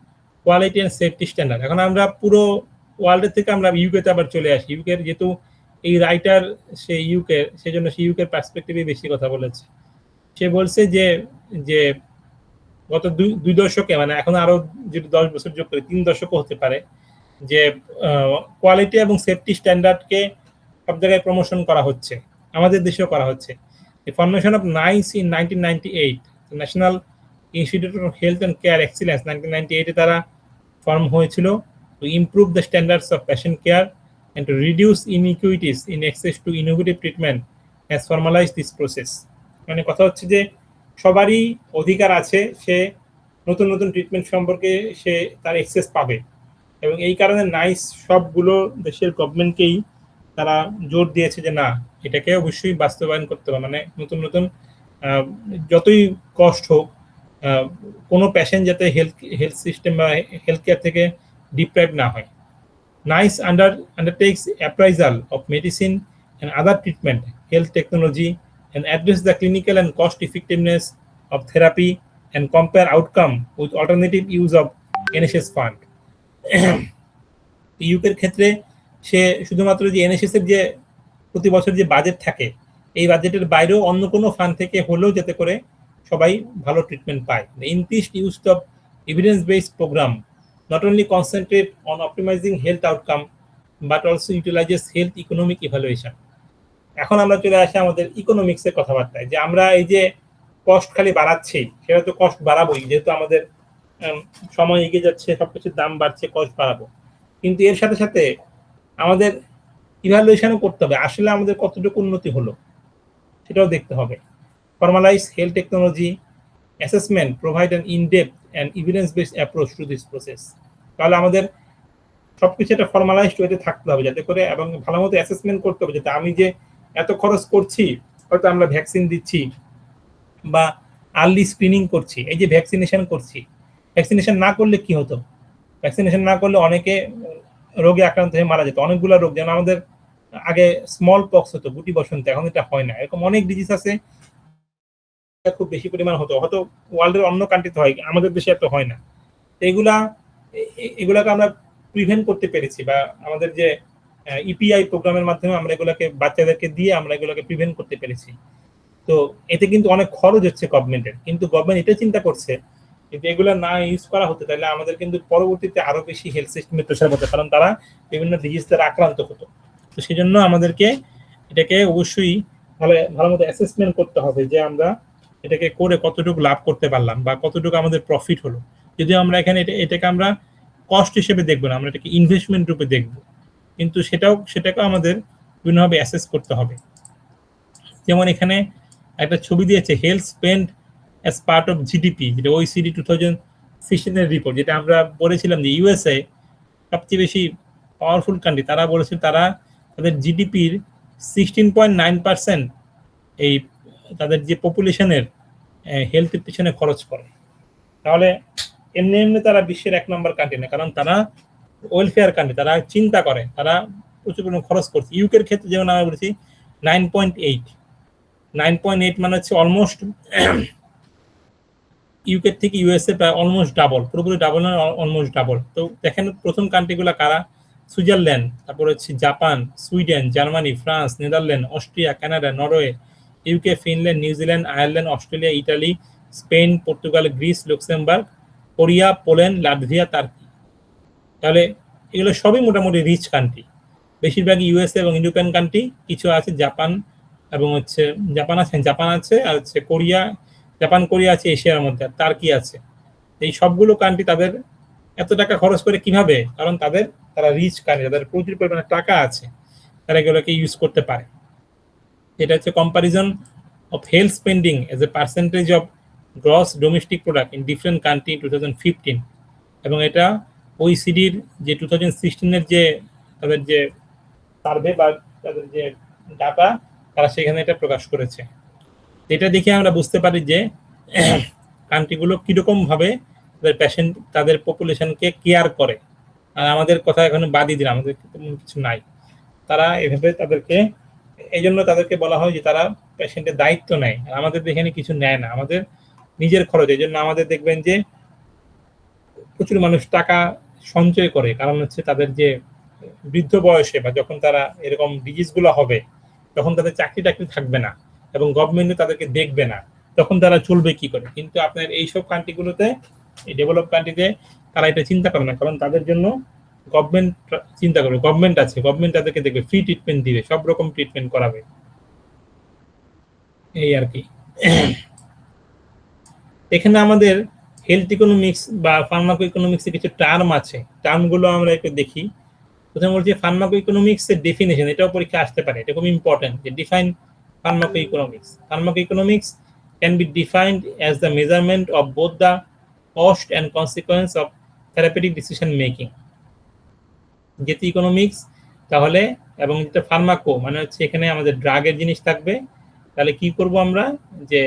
quality and safety standard. এখন আমরা পুরো ওয়ার্ল্ডের থেকে আমরা ইউকেতে আবার চলে আসি। ইউকের যেহেতু এই রাইটার সে ইউকে, সেজন্য সে ইউকের পার্সপেক্টিভে বেশি কথা বলেছে। সে বলছে যে যে গত 2 দশকে, মানে এখন আরো যদি 10 বছর যোগ করি 3 দশকও হতে পারে, যে কোয়ালিটি এবং সেফটি স্ট্যান্ডার্ডকে সব জায়গায় প্রমোশন করা হচ্ছে, আমাদের দেশেও করা হচ্ছে। The formation of NICE in 1998, the National Institute of Health and Care Excellence, 1998 এ তারা ফর্ম হয়েছিল to improve the standards of patient care and to reduce inequities in access to innovative treatment has formalized this process। মানে কথা হচ্ছে যে সবারই অধিকার আছে, সে নতুন নতুন ট্রিটমেন্ট সম্পর্কে সে তার অ্যাক্সেস পাবে, এবং এই কারণে নাইস সবগুলো দেশের গভর্নমেন্টকেই তারা জোর দিয়েছে যে না, এটাকে অবশ্যই বাস্তবায়ন করতে হবে। মানে নতুন নতুন যতই কষ্ট হোক, কোনো পেশেন্ট যাতে হেলথ সিস্টেম বা হেলথ কেয়ার থেকে ডিপ্রাইভ না হয়। NICE undertakes appraisal of medicine and other treatment, health technology, and address the clinical and cost effectiveness of therapy and compare outcome with alternative use of NHS fund. ইউকের ক্ষেত্রে সে শুধুমাত্র যে এনএসএস এর যে প্রতি বছর যে বাজেট থাকে এই বাজেটের বাইরেও অন্য কোনো ফান্ড থেকে হলেও যাতে করে সবাই ভালো ট্রিটমেন্ট পায়। Increased use of evidence based programme not only concentrate on optimizing health outcome but also utilizes health economic evaluation. এখন আমরা চলে আসি আমাদের ইকোনমিক্স এর কথাবার্তায়, যে আমরা এই যে কস্ট খালি বাড়াচ্ছি সেটা তো কস্ট বাড়াবোই, যেহেতু আমাদের সময় এগিয়ে যাচ্ছে, সবকিছুর দাম বাড়ছে, কস্ট বাড়াবো, কিন্তু এর সাথে সাথে আমাদের ইভ্যালুয়েশনও করতে হবে আসলে আমাদের কতটুকু উন্নতি হলো সেটাও দেখতে হবে। Formalise health technology assessment provide an in-depth and evidence based approach to this process. তাহলে আমাদের সবকিছু একটা ফর্মালাইজড ওয়েতে থাকতে হবে যাতে করে, এবং ভালো মতো অ্যাসেসমেন্ট করতে হবে যাতে আমি যে এত খরচ করছি, হয়তো আমরা ভ্যাকসিন দিচ্ছি বা আর্লি স্ক্রিনিং করছি, এই যে ভ্যাকসিনেশন করছি, ভ্যাকসিনেশন না করলে কি হতো, ভ্যাকসিনেশন না করলে অনেকে রোগে আক্রান্ত হয়ে মারা যেত। অনেকগুলো রোগ, যেমন আমাদের আগে স্মল পক্স হতো, গুটি বসন্ত, এখন এটা হয় না। এরকম অনেক ডিজিজ আছে খুব বেশি পরিমাণ হতো, হয়তো ওয়ার্ল্ডের অন্য কান্ট্রিতে হয়, আমাদের দেশে এত হয় না। এগুলাকে আমরা প্রিভেন্ট করতে পেরেছি, বা আমাদের যে ইপিআই প্রোগ্রামের মাধ্যমে আমরা এগুলোকে বাচ্চাদেরকে দিয়ে আমরা এগুলোকে প্রিভেন্ট করতে পেরেছি। তো এতে কিন্তু অনেক খরচ হচ্ছে গভর্নমেন্টের, কিন্তু গভর্নমেন্ট এটা চিন্তা করছে যদি এগুলো না ইউজ করা হতো তাহলে আমাদের কিন্তু পরবর্তীতে আরো বেশি হেলথ সিস্টেমে প্রেশার পড়তো, কারণ তারা বিভিন্ন ডিজিজ দ্বারা আক্রান্ত হতো। তো সেই জন্য আমাদেরকে এটাকে অবশ্যই ভালো মতো অ্যাসেসমেন্ট করতে হবে যে আমরা এটাকে করে কতটুকু লাভ করতে পারলাম বা কতটুকু আমাদের প্রফিট হলো। যদিও আমরা এখানে এটাকে আমরা কস্ট হিসেবে দেখবো না, আমরা এটাকে ইনভেস্টমেন্ট রূপে দেখবো, কিন্তু সেটাকেও আমাদের বিভিন্নভাবে অ্যাসেস করতে হবে। যেমন এখানে একটা ছবি দিয়েছে health spend as part of GDP, যেটা OECD 2016 এর রিপোর্ট, যেটা আমরা বলেছিলাম যে ইউএসএ সবচেয়ে বেশি পাওয়ারফুল কান্ট্রি, তারা বলেছে তারা তাদের জিডিপির 16.9% এই তাদের যে পপুলেশনের হেলথের পিছনে খরচ করে। তাহলে এমনি তারা বিশ্বের 1 নম্বর কান্ট্রি না, কারণ তারা ওয়েলফেয়ার কান্ট্রি, তারা চিন্তা করে, তারা প্রচুর পরিমাণ খরচ করছে। ইউকের ক্ষেত্রে যেমন আমরা বলেছি 9.8 মানে হচ্ছে অলমোস্ট ইউকের থেকে ইউএসএ প্রায় অলমোস্ট ডাবল, পুরোপুরি ডাবল না, অলমোস্ট ডাবল। তো দেখেন প্রথম কান্ট্রিগুলো কারা, সুইজারল্যান্ড, তারপর হচ্ছে Japan, Sweden, Germany, France, Netherland, Austria, Canada, Norway, UK, Finland, New Zealand, Ireland, Australia, Italy, Spain, Portugal, Greece, Luxembourg, Korea, Poland, Latvia, turkey. তাহলে এগুলো সবই মোটামুটি রিচ কান্ট্রি, বেশিরভাগই ইউএসএ এবং ইউরোপিয়ান কান্ট্রি, কিছু আছে জাপান এবং হচ্ছে জাপান আছে আর হচ্ছে কোরিয়া, জাপান কোরিয়া আছে এশিয়ার মধ্যে, টার্কি আছে। এই সবগুলো কান্ট্রি তাদের এত টাকা খরচ করে কিভাবে, কারণ তারা রিচ কান্ট্রি, তাদের প্রচুর পরিমাণে টাকা আছে, তারা এগুলোকে ইউজ করতে পারে। এটা হচ্ছে comparison of health spending as a percentage of gross domestic product in different country in 2015, এবং এটা ওইসিডির যে 2016 এর যে তাদের যে সার্ভে বা তাদের যে ডাটা, তারা সেখানে এটা প্রকাশ করেছে। এটা দেখে আমরা বুঝতে পারি যে কান্ট্রিগুলো কিরকম ভাবে তাদের পপুলেশনকে কেয়ার করে। আর আমাদের কথা এখানে বাদই দিলাম, আমাদের কিছু নাই, তারা এভাবে এই জন্য তাদেরকে বলা হয় যে তারা পেশেন্টের দায়িত্ব নেয়, আর আমাদের এখানে কিছু নেয় না, আমাদের নিজের খরচ। এই জন্য আমাদের দেখবেন যে প্রচুর মানুষ টাকা সঞ্চয় করে, কারণ হচ্ছে তাদের যে বৃদ্ধ বয়সে বা যখন তারা এরকম ডিজিজগুলো হবে তখন তাদের চাকরি থাকবে না এবং গভর্নমেন্টও তাদেরকে দেখবে না, তখন তারা চলবে কি করে। কিন্তু আপনার এইসব কান্ট্রিগুলোতে, এই ডেভেলপ কান্ট্রিতে তারা এটা চিন্তা করে না, কারণ তাদের জন্য গভর্নমেন্ট চিন্তা করবে, গভর্নমেন্ট আছে, গভর্নমেন্ট তাদেরকে দেখবে, ফ্রি ট্রিটমেন্ট দিবে, সব রকম ট্রিটমেন্ট করাবে, এই আর কি। এখানে আমাদের হেলথ ইকোনমিক্স বা ফার্মাকো ইকোনমিক্স এর কিছু টার্ম আছে, টার্মগুলো আমরা একটু দেখি। প্রথমে বলছি ফার্মাকো ইকোনমিক্স এর ডেফিনেশন, এটাও পরীক্ষা আসতে পারে, এটা খুব ইম্পর্টেন্ট যে define pharmaco economics. Pharmaco economics can be defined as the measurement of both the cost and consequence of therapeutic decision making. যেটি ইকোনমিক্স তাহলে, এবং যেটা ফার্মাকো মানে হচ্ছে এখানে আমাদের ড্রাগের জিনিস থাকবে, তাহলে কি করব আমরা, যে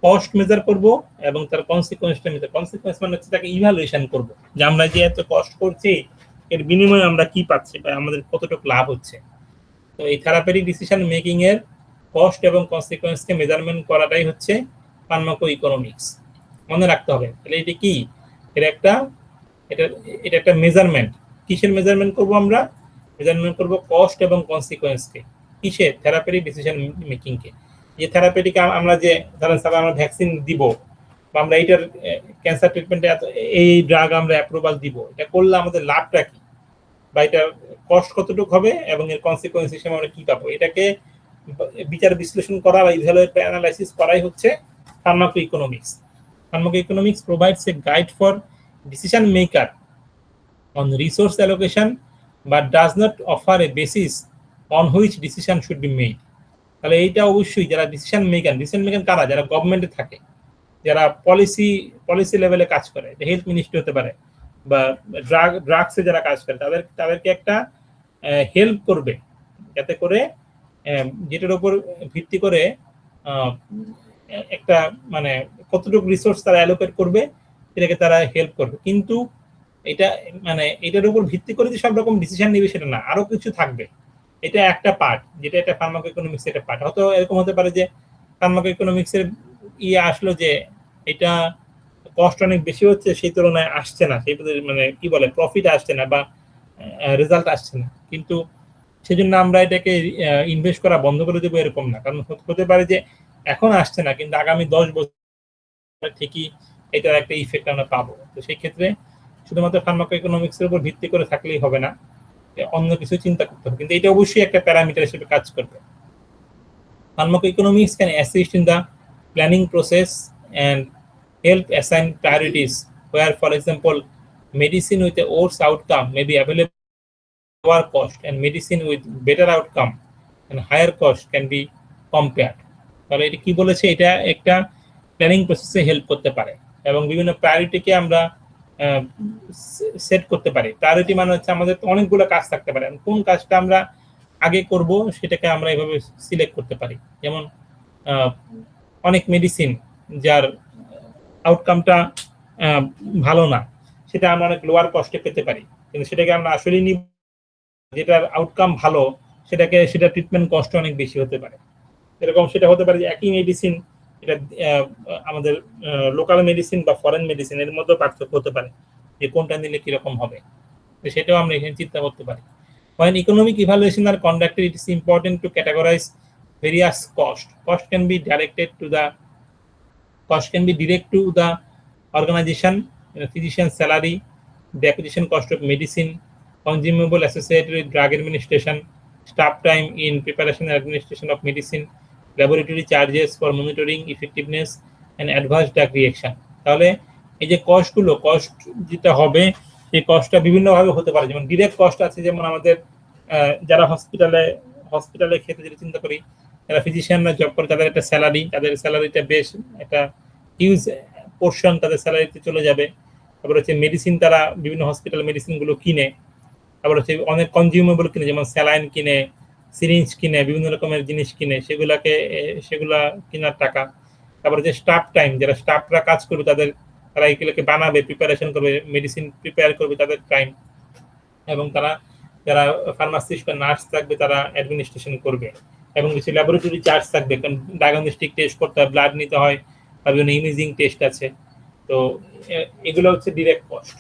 কস্ট মেজার করব এবং তার কনসিকোয়েন্সটা মেজার। কনসিকোয়েন্স মানে হচ্ছে তাকে ইভালুয়েশন করব, যে আমরা যে এত কস্ট করছি এর বিনিময়ে আমরা কি পাচ্ছি বা আমাদের কতটুকু লাভ হচ্ছে। তো এই থেরাপিউটিক ডিসিশন মেকিং এর কস্ট এবং কনসিকোয়েন্সকে মেজারমেন্ট করাটাই হচ্ছে ফার্মাকো ইকোনমিক্স। মনে রাখতে হবে। তাহলে এটি কি, এটা একটা মেজারমেন্ট। কিসের মেজারমেন্ট করব আমরা? মেজারমেন্ট করব কস্ট এবং কনসিকোয়েন্সকে। কিসের? থেরাপিউটিক ডিসিশন মেকিং কে। যে থেরাপিউটিক আমরা যে ধরেন স্যার আমরা ভ্যাকসিন দিব বা আমরা এইটার ক্যান্সার ট্রিটমেন্টে এই ড্রাগ আমরা অ্যাপ্রুভাল দিব, এটা করলে আমাদের লাভটা কি বা এটা কস্ট কতটুকু হবে এবং এর কনসিকোয়েন্স হিসেবে আমরা কি পাবো, এটাকে বিচার বিশ্লেষণ করা বা ইভ্যালুয়েট অ্যানালাইসিস করাই হচ্ছে pharmaco economics. Pharmaco economics provides a guide for decision maker on resource allocation but does not offer a basis on which decision should be made. তাহলে এইটা অবশ্যই যারা ডিসিশন মেকার কারা? যারা গভর্নমেন্টে থাকে, যারা পলিসি লেভেলে কাজ করে, হেলথ মিনিস্ট্রি হতে পারে বা ড্রাগসে যারা কাজ করে, তাদেরকে একটা হেল্প করবে যাতে করে যেটার উপর ভিত্তি করে একটা মানে কতটুকু রিসোর্স তারা অ্যালোকেট করবে এটাকে তারা হেল্প করবে। কিন্তু এটা মানে এটার উপর ভিত্তি করে যে সব রকম ডিসিশন নেবে সেটা না, আরো কিছু থাকবে। এটা একটা পার্ট, যেটা এটা ফার্মাকো ইকোনমিক্স একটা পার্ট। হয়তো এরকম হতে পারে যে ফার্মাকো ইকোনমিক্স এর আসলো যে এটা কস্ট অনেক বেশি হচ্ছে, সেই তুলনায় আসছে না, সেই মানে কি বলে প্রফিট আসছে না বা রেজাল্ট আসছে না, কিন্তু সেজন্য আমরা এটাকে ইনভেস্ট করা বন্ধ করে দেবো এরকম না। কারণ হতে পারে যে এখন আসছে না কিন্তু আগামী 10 বছর ঠিকই এটার একটা ইফেক্ট আমরা পাবো। তো সেই ক্ষেত্রে শুধুমাত্র ফার্মাকো ইকোনমিক্স এর উপর ভিত্তি করে থাকলেই হবে না, অন্য কিছু চিন্তা করতে হবে, কিন্তু এটা অবশ্যই একটা প্যারামিটার হিসেবে কাজ করবে। Pharmacoeconomics can assist in the planning process and help assign priorities where, for example, medicine with a worse outcome may be available at lower cost and medicine with better outcome and higher cost can be compared. তাহলে এটা কি বলেছে? এটা একটা প্ল্যানিং প্রসেসে হেল্প করতে পারে এবং বিভিন্ন প্রায়োরিটিকে আমরা সেট করতে পারি। প্রায়োরিটি মানে হচ্ছে আমাদের তো অনেকগুলো কাজ থাকতে পারে, কোন কাজটা আমরা আগে করব সেটাকে আমরা এভাবে সিলেক্ট করতে পারি। যেমন অনেক মেডিসিন যার আউটকামটা ভালো না, সেটা আমরা অনেক লোয়ার কস্টে পেতে পারি, কিন্তু সেটাকে আমরা আসলে নিব যেটার আউটকাম ভালো, সেটা ট্রিটমেন্ট কস্ট অনেক বেশি হতে পারে। এরকম সেটা হতে পারে যে একই মেডিসিন, এটা আমাদের লোকাল মেডিসিন বা ফরেন মেডিসিন এর মধ্যে পার্থক্য হতে পারে যে কোনটা নিলে কিরকম হবে, তো সেটাও আমরা এখানে চিন্তা করতে পারি। When economic evaluation are conducted, it is important to categorize various costs. Cost can be direct to the organization, physician's salary, the acquisition cost of medicine, consumable associated with drug administration, staff time in preparation and administration of medicine, laboratory charges for monitoring effectiveness and adverse drug reaction. তাহলে এই যে কস্ট যেটা হবে, এই কস্টটা বিভিন্ন ভাবে হতে পারে। যেমন ডিরেক্ট কস্ট আছে, যেমন আমাদের যারা হসপিটালে ক্ষেত্রে যদি চিন্তা করি, যারা ফিজিশিয়ানরা জব করে তাদের একটা স্যালারি, তাদের স্যালারিটা বেশ একটা হিউজ পোর্শন তাদের স্যালারিতে চলে যাবে। তারপর হচ্ছে মেডিসিন, তারা বিভিন্ন হসপিটাল মেডিসিন গুলো কিনে। তারপর হচ্ছে অনেক কনজিউমেবল কিনে, যেমন স্যালাইন কিনে, সিরিঞ্জ কিনে, বিভিন্ন রকমের জিনিস কিনে, সেগুলা কেনার টাকা। তারপর হচ্ছে স্টাফ টাইম, যারা স্টাফরা কাজ করবে তারা এগুলোকে বানাবে, প্রিপারেশন করবে, মেডিসিন প্রিপেয়ার করবে, তাদের টাইম। এবং যারা ফার্মাসিস্ট বা নার্স থাকবে তারা অ্যাডমিনিস্ট্রেশন করবে। এবং কিছু ল্যাবরেটরি চার্জ থাকবে, কারণ ডায়াগনস্টিক টেস্ট করতে হয়, ব্লাড নিতে হয়, বা বিভিন্ন ইমেজিং টেস্ট আছে। তো এগুলো হচ্ছে ডিরেক্ট কস্ট।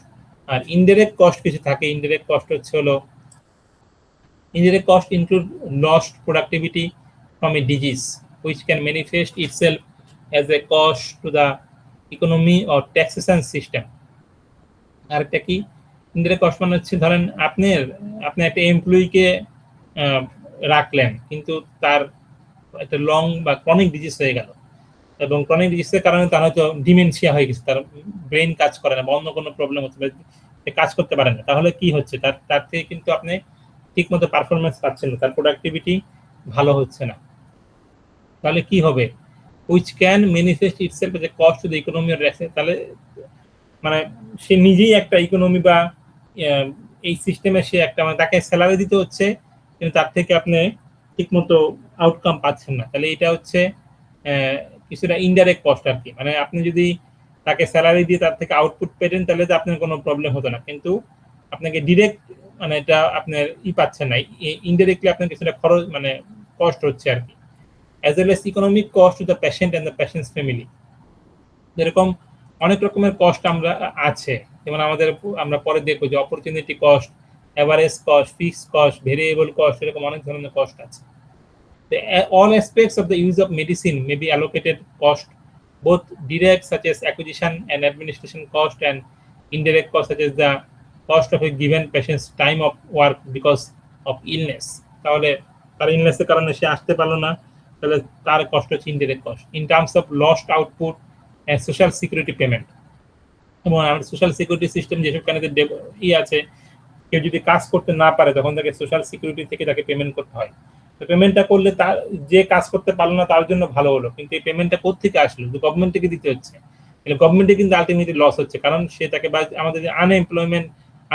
আর ইনডিরেক্ট কস্ট কিছু থাকে। Indirect cost include lost productivity from a disease which can manifest itself as a cost to the economy or taxation system. আরেকটা কি ইনডিরেক্ট কস্ট মানে হচ্ছে, ধরেন আপনি একটা এমপ্লয়িকে রাখলেন, কিন্তু তার একটা লং বা ক্রনিক ডিজিজ হয়ে গেল, এবং ক্রনিক ডিজিজের কারণে তার হয়তো ডিমেনশিয়া হয়ে গেছে, তার ব্রেন কাজ করে না বা অন্য কোনো প্রবলেম হচ্ছে, কাজ করতে পারে না। তাহলে কি হচ্ছে? তার থেকে কিন্তু আপনি ঠিক মতো পারফরমেন্স পাচ্ছেন না, তার প্রোডাক্টিভিটি ভালো হচ্ছে না। তাহলে কি হবে? which can manifest itself as a cost to the economy or taxation. তাহলে মানে সে নিজেই একটা ইকোনমি বা এই সিস্টেমে সে একটা, মানে তাকে স্যালারি দিতে হচ্ছে, কিন্তু তার থেকে আপনি ঠিকমতো আউটকাম পাচ্ছেন না। তাহলে এটা হচ্ছে কিছুটা ইনডাইরেক্ট কস্ট আর কি। মানে আপনি যদি তাকে স্যালারি দিয়ে তার থেকে আউটপুট পেতেন তাহলে তো আপনার কোনো প্রবলেম হতো না, কিন্তু আপনাকে ডিরেক্ট মানে এটা আপনার পাচ্ছেন না, ইনডাইরেক্টলি আপনার কিছুটা খরচ মানে কষ্ট হচ্ছে আর কি, as well as economic cost to the patient and the patient's family. যেরকম অনেক রকমের কস্ট আমরা আছে, যেমন আমরা পরে দেখবো যে opportunity cost, average cost, fixed cost, variable cost, এরকম অনেক ধরনের কস্ট আছে। All aspects of the use of medicine may be allocated cost, both direct such as acquisition and administration cost, and indirect cost such as the cost of a given patient's time of work because of illness. তাহলে তার ইলনেসের কারণে সে আসতে পারলো না, তাহলে তার কষ্ট হচ্ছে indirect cost. In terms of lost output and social security payment, এবং আমাদের সোশ্যাল সিকিউরিটি সিস্টেম যেসব কারণে আছে, কেউ যদি কাজ করতে না পারে তখন তাকে সোশ্যাল সিকিউরিটি থেকে তাকে পেমেন্ট করতে হয়। পেমেন্টটা করলে তার যে কাজ করতে পারলো না তার জন্য ভালো হলো, কিন্তু এই পেমেন্টটা কোত্থেকে আসলো? গভর্নমেন্ট থেকে দিতে হচ্ছে। গভর্নমেন্টে কিন্তু আলটিমেটলি লস হচ্ছে, কারণ সে তাকে আমাদের যে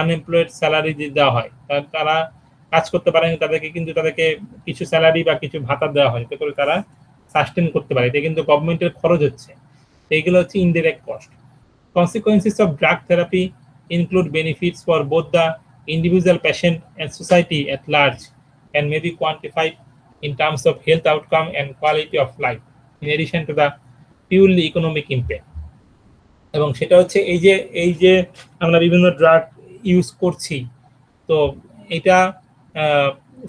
আনএমপ্লয়েড স্যালারি যে দেওয়া হয়, তারা কাজ করতে পারেনি, তাদেরকে কিছু স্যালারি বা কিছু ভাতা দেওয়া হয়, যাতে করে তারা সাস্টেন করতে পারে। এটা কিন্তু গভর্নমেন্টের খরচ হচ্ছে। এইগুলো হচ্ছে indirect cost. Consequences of drug therapy include benefits for both the individual patient and society at large, and may be quantified in terms of health outcome and quality of life, in addition to the purely economic impact. এবং সেটা হচ্ছে এই যে আমরা বিভিন্ন ড্রাগ ইউজ করছি, তো এটা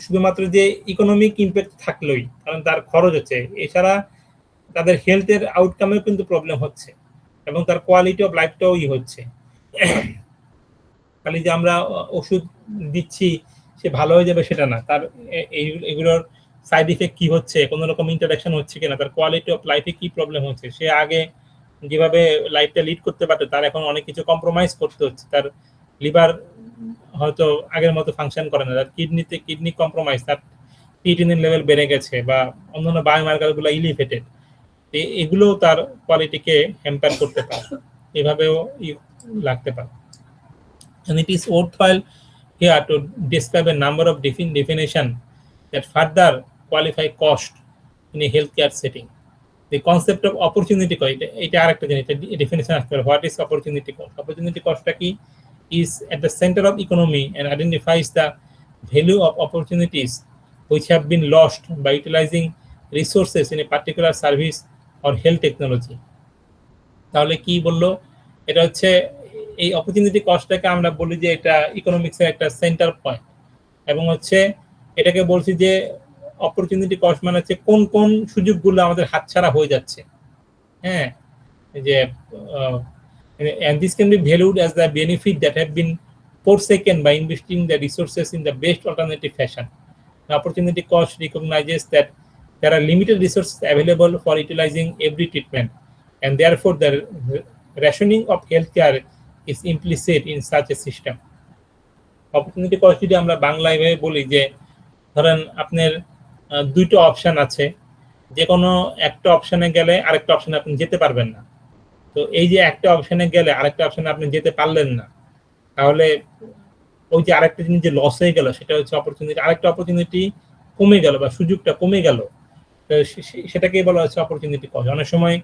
শুধুমাত্র যে ইকোনমিক ইম্প্যাক্ট থাকলোই, কারণ তার খরচ হচ্ছে, এছাড়া তাদের হেলথের আউটকামেও কিন্তু প্রবলেম হচ্ছে, এবং তার কোয়ালিটি অফ লাইফটাও হচ্ছে। খালি যে আমরা ওষুধ দিচ্ছি সে ভালো হয়ে যাবে সেটা না, তার এগুলোর সাইড ইফেক্ট কি হচ্ছে, কোনো রকম ইন্টারাকশন হচ্ছে কিনা, তার কোয়ালিটি অফ লাইফে কি প্রবলেম হচ্ছে, সে আগে যেভাবে লাইফটা লিড করতে পারতো তার এখন অনেক কিছু কম্প্রোমাইজ করতে হচ্ছে। তার লিভার হয়তো আগের মতো ফাংশন করে না, তার কিডনি কম্প্রোমাইজ, তার ক্রিয়েটিনিন লেভেল বেড়ে গেছে, বা অন্যান্য বায়োমার্কারগুলো ইলিভেটেড, এগুলো তার কোয়ালিটিকে হ্যাম্পার করতে পারে, এভাবেও লাগতে পারে। And it is worthwhile here to describe a number of definition that further qualify cost in a healthcare setting. The concept of opportunity cost, এটা আরেকটা জিনিস, definition আসতে পারে। What is opportunity cost? Opportunity cost কি? Is at the center of economy and identifies the value of opportunities which have been lost by utilizing resources in a particular service or health technology. তাহলে কি বললো? এটা হচ্ছে এই অপরচুনিটি কস্টটাকে আমরা বলি যে এটা ইকোনমিক্সের একটা সেন্টার পয়েন্ট, এবং হচ্ছে এটাকে বলছি যে অপরচুনিটি কস্ট মানে হচ্ছে কোন কোন সুযোগগুলো আমাদের হাতছাড়া হয়ে যাচ্ছে। হ্যাঁ, যে and this can be valued as the benefit that have been forsaken by investing the resources in the best alternative fashion. The opportunity cost recognizes that there are limited resources available for utilizing every treatment, and therefore the rationing of healthcare is implicit in such a system. Opportunity cost যদি আমরা বাংলায় বলি যে ধরেন আপনার দুইটা অপশন আছে, যে কোনো একটা অপশনে গেলে আরেকটা অপশনে আপনি যেতে পারবেন না। তো এই যে একটা অপশনে গেলে আরেকটা অপশনে আপনি যেতে পারলেন না, তাহলে ওই যে আরেকটা জিনিস যে লস হয়ে গেল সেটা হচ্ছে অপরচুনিটি, আরেকটা অপরচুনিটি কমে গেল বা সুযোগটা কমে গেল, সেটাকেই বলা হচ্ছে অপরচুনিটি কস্ট। অনেক সময়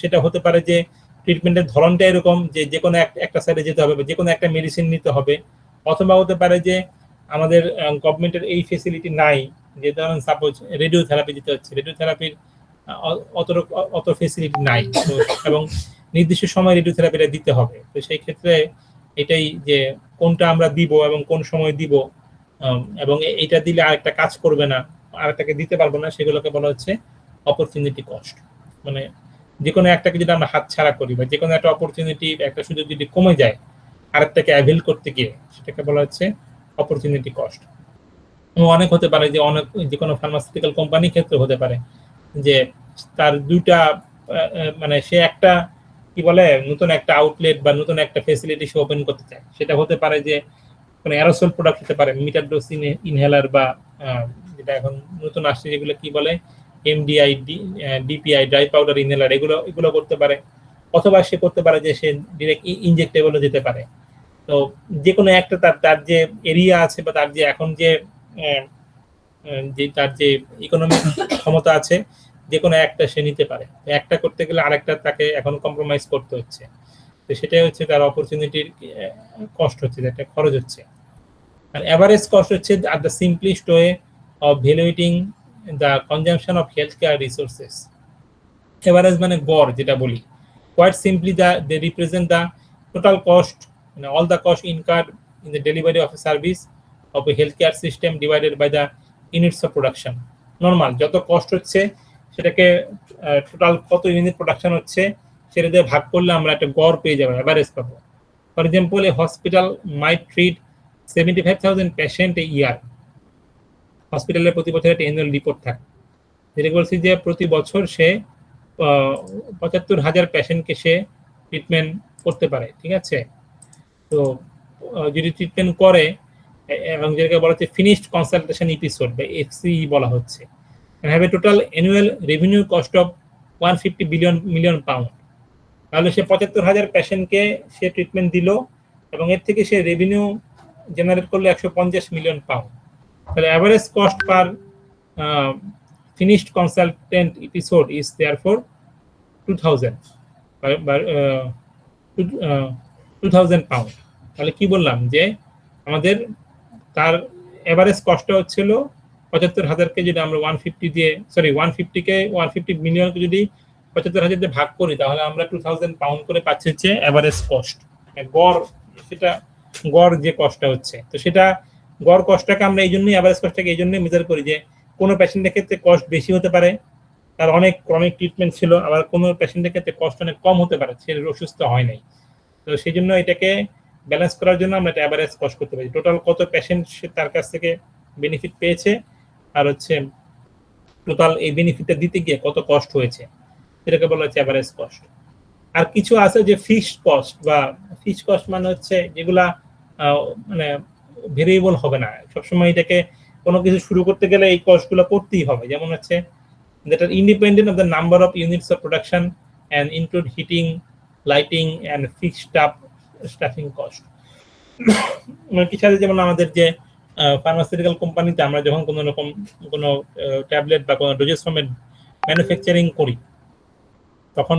সেটা হতে পারে যে ট্রিটমেন্টের ধরনটা এরকম যে কোনো একটা সাইডে যেতে হবে, যে কোনো একটা মেডিসিন নিতে হবে, অথবা হতে পারে যে আমাদের গভর্নমেন্টের এই ফেসিলিটি নাই, যে ধরেন সাপোজ রেডিওথেরাপি দিতে হচ্ছে, রেডিওথেরাপির অত ফেসিলিটি নাই, তো এবং নির্দিষ্ট সময় রেডিওথেরাপিটা দিতে হবে। তো সেই ক্ষেত্রে এটাই যে কোনটা আমরা দিব এবং কোন সময় দিব, এবং এটা দিলে আরেকটা কাজ করবে না, আরেকটাকে দিতে পারবো না, সেগুলোকে বলা হচ্ছে অপরচুনিটি কস্ট। মানে যে কোনো একটাকে যদি আমরা হাত ছাড়া করি, বা যে কোনো একটা অপরচুনিটি, একটা সুযোগ যদি কমে যায় আরেকটাকে অ্যাভেল করতে গিয়ে, সেটাকে বলা হচ্ছে অপরচুনিটি কস্ট। অনেক হতে পারে যে যে কোনো ফার্মাসিউটিক্যাল কোম্পানির ক্ষেত্রে হতে পারে যে তার দুইটা মানে সে একটা কি বলে নতুন একটা আউটলেট বা নতুন একটা ফেসিলিটি সে ওপেন করতে চায়। সেটা হতে পারে যে কোনো অ্যারোসল প্রোডাক্ট হতে পারে, মিটার ডোজ ইনহেলার, বা যেটা এখন নতুন আসছে যেগুলো কি বলে MDI, DPI, dry powder inhaler, এগুলো করতে পারে। অথবা সে করতে পারে যে সে ডিরেক্ট ইনজেক্টেবলও যেতে পারে। তো যে কোনো একটা তার যে এরিয়া আছে, বা তার যে এখন যে তার যে ইকোনমিক ক্ষমতা আছে, যে কোনো একটা সে নিতে পারে। একটা করতে গেলে আরেকটা তাকে এখন কম্প্রোমাইজ করতে হচ্ছে। তো সেটাই হচ্ছে তার অপরচুনিটির কস্ট হচ্ছে, একটা খরচ হচ্ছে। আর অ্যাভারেজ কস্ট হচ্ছে at the simplest way of valuating the consumption of healthcare resources. Average মানে গড় যেটা বলি, quite simply they represent the total cost, all the cost incurred in the delivery of a service of a healthcare system divided by the units of production. Normal যত কস্ট হচ্ছে সেটাকে টোটাল কত ইউনিট প্রোডাকশন হচ্ছে সেটা দিয়ে ভাগ করলে আমরা একটা গড় পেয়ে যাবো, অ্যাভারেজ পাবো। For example, a hospital might treat 75,000 patient a year. হসপিটালের প্রতি বছর একটা অ্যানুয়াল রিপোর্ট থাকে, যেটা বলছি যে প্রতি বছর সে 75,000 পেশেন্টকে সে ট্রিটমেন্ট করতে পারে, ঠিক আছে। তো যদি ট্রিটমেন্ট করে, এবং যেটাকে বলা হচ্ছে ফিনিশড কনসালটেশন এপিসোড বা এফসিই বলা হচ্ছে, have a total annual revenue cost of 150 million pound. তাহলে সে 75,000 পেশেন্টকে সে ট্রিটমেন্ট দিল এবং এর থেকে সে রেভিনিউ জেনারেট করলো 150 মিলিয়ন পাউন্ড। তাহলে average cost per finished consultant episode is therefore 2000 pound. তাহলে কি বললাম যে আমাদের তার এভারেজ কস্টটা হচ্ছিল 75,000কে যদি আমরা 150 মিলিয়নকে যদি 75,000 দিয়ে ভাগ করি তাহলে আমরা 2000 পাউন্ড করে পাচ্ছি হচ্ছে এভারেজ কস্ট, গড়, সেটা গড় যে কস্টটা হচ্ছে। তো সেটা গড় কস্টটাকে আমরা এই জন্যই এভারেজ কস্টটাকে এই জন্যই মেজার করি যে কোনো পেশেন্টের ক্ষেত্রে কস্ট বেশি হতে পারে, তার অনেক ক্রনিক ট্রিটমেন্ট ছিল, আবার কোনো পেশেন্টের ক্ষেত্রে কস্ট অনেক কম হতে পারে, সে অসুস্থ হয় নাই। তো সেই জন্য এটাকে ব্যালেন্স করার জন্য আমরা একটা অ্যাভারেজ কস্ট করতে পারি, টোটাল কত পেশেন্ট সে তার কাছ থেকে বেনিফিট পেয়েছে আর হচ্ছে টোটাল এই বেনিফিটটা দিতে গিয়ে কত কস্ট হয়েছে, সেটাকে বলা হচ্ছে অ্যাভারেজ কস্ট। আর কিছু আছে যে ফিক্সড কস্ট, বা ফিক্সড কস্ট মানে হচ্ছে যেগুলা মানে ভেরিয়েবল হবে না, সবসময় এটাকে কোনো কিছু শুরু করতে গেলে এই কস্টগুলো করতেই হবে। যেমন হচ্ছে that are independent of the number of units of production and include heating, lighting and fixed staffing cost. কিছু আছে যেমন আমাদের যে ফার্মাসিউটিক্যাল কোম্পানিতে আমরা যখন কোনো ট্যাবলেট বা কোনো ডোজেস ফর্মের ম্যানুফ্যাকচারিং করি তখন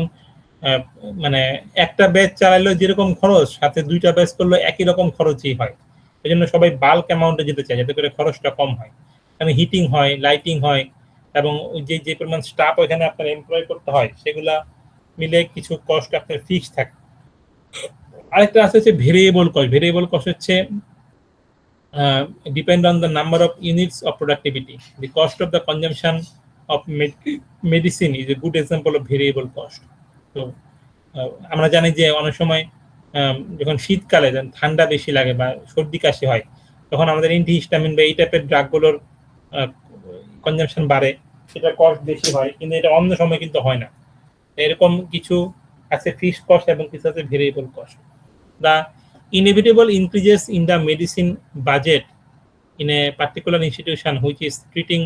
মানে একটা ব্যাচ চালাইলেও যেরকম খরচ, সাথে দুইটা ব্যাচ করলেও একই রকম খরচই হয়। এই জন্য সবাই বাল্ক অ্যামাউন্টে যেতে চায় যাতে করে খরচটা কম হয়, কারণ হিটিং হয়, লাইটিং হয়, এবং যে পরিমাণ স্টাফ ওইখানে আপনার এমপ্লয় করতে হয় সেগুলা মিলে কিছু কস্ট আপনার ফিক্স থাকে। আরেকটা আছে হচ্ছে ভেরিয়েবল কস্ট। ভেরিয়েবল কস্ট হচ্ছে depend on the number of units of productivity. The cost of the consumption of medicine is a good example of variable cost. তো আমরা জানি যে অনেক সময় যখন শীতকালে ঠান্ডা বেশি লাগে বা সর্দি কাশি হয় তখন আমাদের অ্যান্টিহিস্টামিন বা এই টাইপের ড্রাগগুলোর কনজাম্পশন বাড়ে, সেটা কস্ট বেশি হয়, কিন্তু এটা অন্য সময় কিন্তু হয় না। এরকম কিছু আছে ফিক্সড কস্ট এবং কিছু আছে variable cost. The inevitable increases in the medicine budget in a particular institution which is treating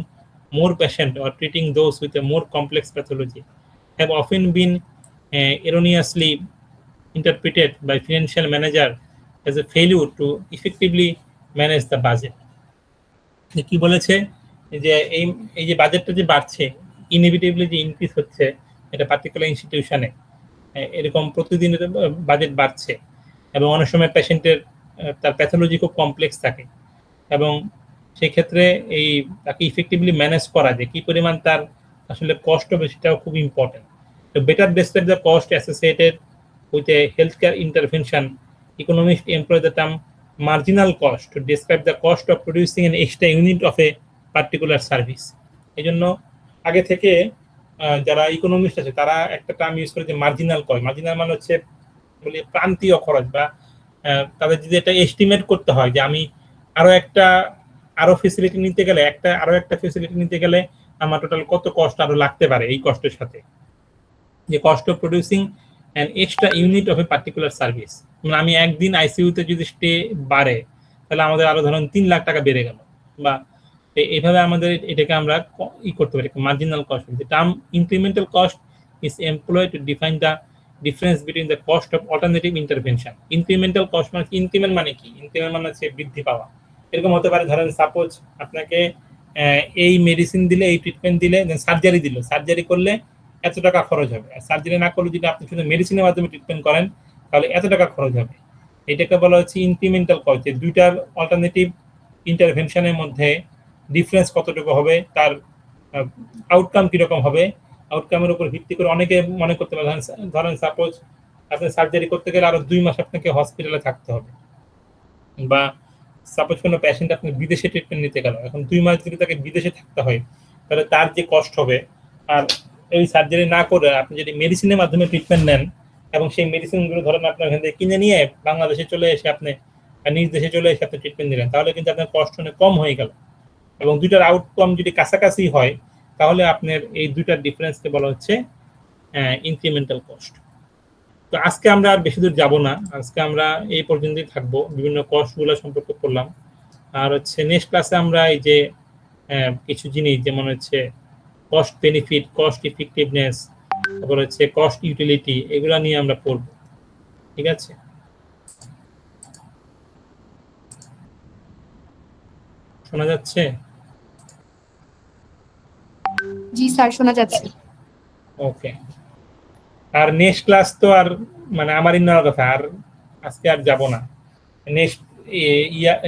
more patient or treating those with a more complex pathology have often been erroneously interpreted by financial manager as a failure to effectively manage the budget. কি বলেছে যে এই যে বাজেটটা যে বাড়ছে, ইনএভিটেবলি যে ইনক্রিজ হচ্ছে এটা পার্টিকুলার ইনস্টিটিউশনে, এরকম প্রতিদিন বাজেট বাড়ছে এবং অনেক সময় পেশেন্টের তার প্যাথোলজি খুব কমপ্লেক্স থাকে এবং সেই ক্ষেত্রে এই তাকে ইফেক্টিভলি ম্যানেজ করা যে কি পরিমাণ তার আসলে কষ্ট হবে সেটাও খুব important. To better describe the cost associated with a healthcare intervention, economists employ the term marginal cost to describe the cost of producing an extra unit of a particular service. এই জন্য আগে থেকে যারা ইকোনমিস্ট আছে তারা একটা টার্ম ইউজ করে যে মার্জিনাল কস্ট। মার্জিনাল মানে হচ্ছে বলি প্রান্তীয় খরচ, বা তাদের যদি এটা এস্টিমেট করতে হয় যে আমি আরো ফেসিলিটি নিতে গেলে আরো একটা ফেসিলিটি নিতে গেলে আমার টোটাল কত কস্ট আরো লাগতে পারে, এই কষ্টের সাথে যে cost of producing an extra unit of a particular service. মানে আমি একদিন আইসিইউতে যদি স্টে বাড়ে তাহলে আমাদের আরো ধরুন 3 লাখ টাকা বেড়ে গেল, বা এইভাবে আমাদের এটাকে আমরা করতে পারি marginal cost. The term incremental cost is employed to define the difference between the cost of alternative intervention. Incremental cost মানে ইনক্রিমেন্ট মানে কি? ইনক্রিমেন্ট মানে হচ্ছে বৃদ্ধি পাওয়া। এরকম হতে পারে ধরেন সাপোজ আপনাকে এই মেডিসিন দিলে, এই ট্রিটমেন্ট দিলে, সার্জারি দিল, সার্জারি করলে এত টাকা খরচ হবে, আর সার্জারি না করলে যদি আপনি শুধু মেডিসিনের মাধ্যমে ট্রিটমেন্ট করেন তাহলে এত টাকা খরচ হবে। এটাকে বলা হচ্ছে ইনক্রিমেন্টাল কস্ট, যে দুইটার অল্টারনেটিভ ইন্টারভেনশনের মধ্যে ডিফারেন্স কতটুকু হবে, তার আউটকাম কিরকম হবে, আউটকামের উপর ভিত্তি করে অনেকে মনে করতে পারে, ধরেন সাপোজ আপনি সার্জারি করতে গেলে আরো 2 মাস আপনাকে হসপিটালে থাকতে হবে, বা সাপোজ কোনো পেশেন্ট আপনি বিদেশে ট্রিটমেন্ট নিতে গেল, এখন 2 মাস যদি তাকে বিদেশে থাকতে হয়, তাহলে তার যে কষ্ট হবে, আর এই সার্জারি না করে আপনি যদি মেডিসিনের মাধ্যমে ট্রিটমেন্ট নেন এবং সেই মেডিসিনগুলো ধরেন আপনার এখান থেকে কিনে নিয়ে বাংলাদেশে চলে এসে আপনি নিজ দেশে চলে এসে আপনি ট্রিটমেন্ট দিলেন, তাহলে কিন্তু আপনার কষ্ট অনেক কম হয়ে গেল। এবং দুইটার আউটকাম যদি কাছাকাছি হয়, তাহলে আপনার এই দুইটার ডিফারেন্সকে বলা হচ্ছে ইনক্রিমেন্টাল কস্ট। তো আজকে আমরা আর বেশি দূর যাব না, আজকে আমরা এই পর্যন্তই থাকবো, বিভিন্ন কস্টগুলো সম্পর্কে পড়লাম। আর হচ্ছে নেক্সট ক্লাসে আমরা এই যে কিছু জিনিস যেমন হচ্ছে কস্ট বেনিফিট, কস্ট ইফেক্টিভনেস, তারপর হচ্ছে কস্ট ইউটিলিটি, এগুলা নিয়ে আমরা পড়বো। ঠিক আছে, শোনা যাচ্ছে? জি স্যার, শোনা যাচ্ছে। ওকে, আর নেক্সট ক্লাস তো আর মানে আমারই নেওয়ার কথা, আর আজকে আর যাব না।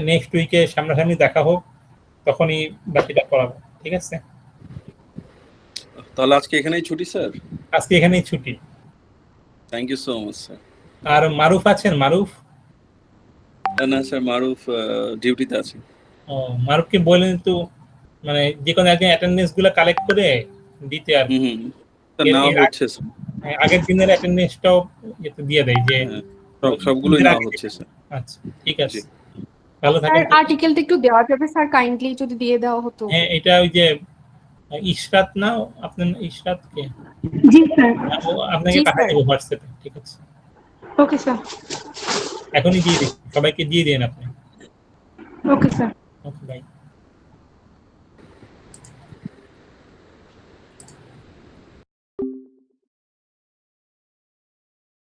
নেক্সট উইকে সামনাসামনি দেখা হোক, তখনই বাকিটা করাবো। ঠিক আছে, তাহলে আজকে এখানেই ছুটি স্যার। আজকে এখানেই ছুটি। Thank you so much sir. আর মারুফ আছেন? মারুফ? না স্যার, মারুফ ডিউটিতে আছে। ও, মারুফকে বলেন তো মানে যে কোনো একদিন অ্যাটেন্ডেন্স গুলো কালেক্ট করে দিতে, আর নাও হচ্ছে স্যার, আগের দিনের অ্যাটেন্ডেন্সটাও দিয়ে দেয় যে সবগুলোই নাও হচ্ছে স্যার। আচ্ছা, ঠিক আছে, ভালো থাকেন। স্যার আর্টিকেলটা একটু দেওয়া যাবে স্যার, কাইন্ডলি যদি দিয়ে দেওয়া হতো। হ্যাঁ, এটা ওই যে ইশরাত না, আপনার ইশরাত কে? জি স্যার। ও আপনাকে পাঠিয়ে দেবো হোয়াটসঅ্যাপে। ঠিক আছে, ওকে স্যার। এখনই দিয়ে দিন, সবাইকে দিয়ে দিন আপনি। Okay sir. Okay, by.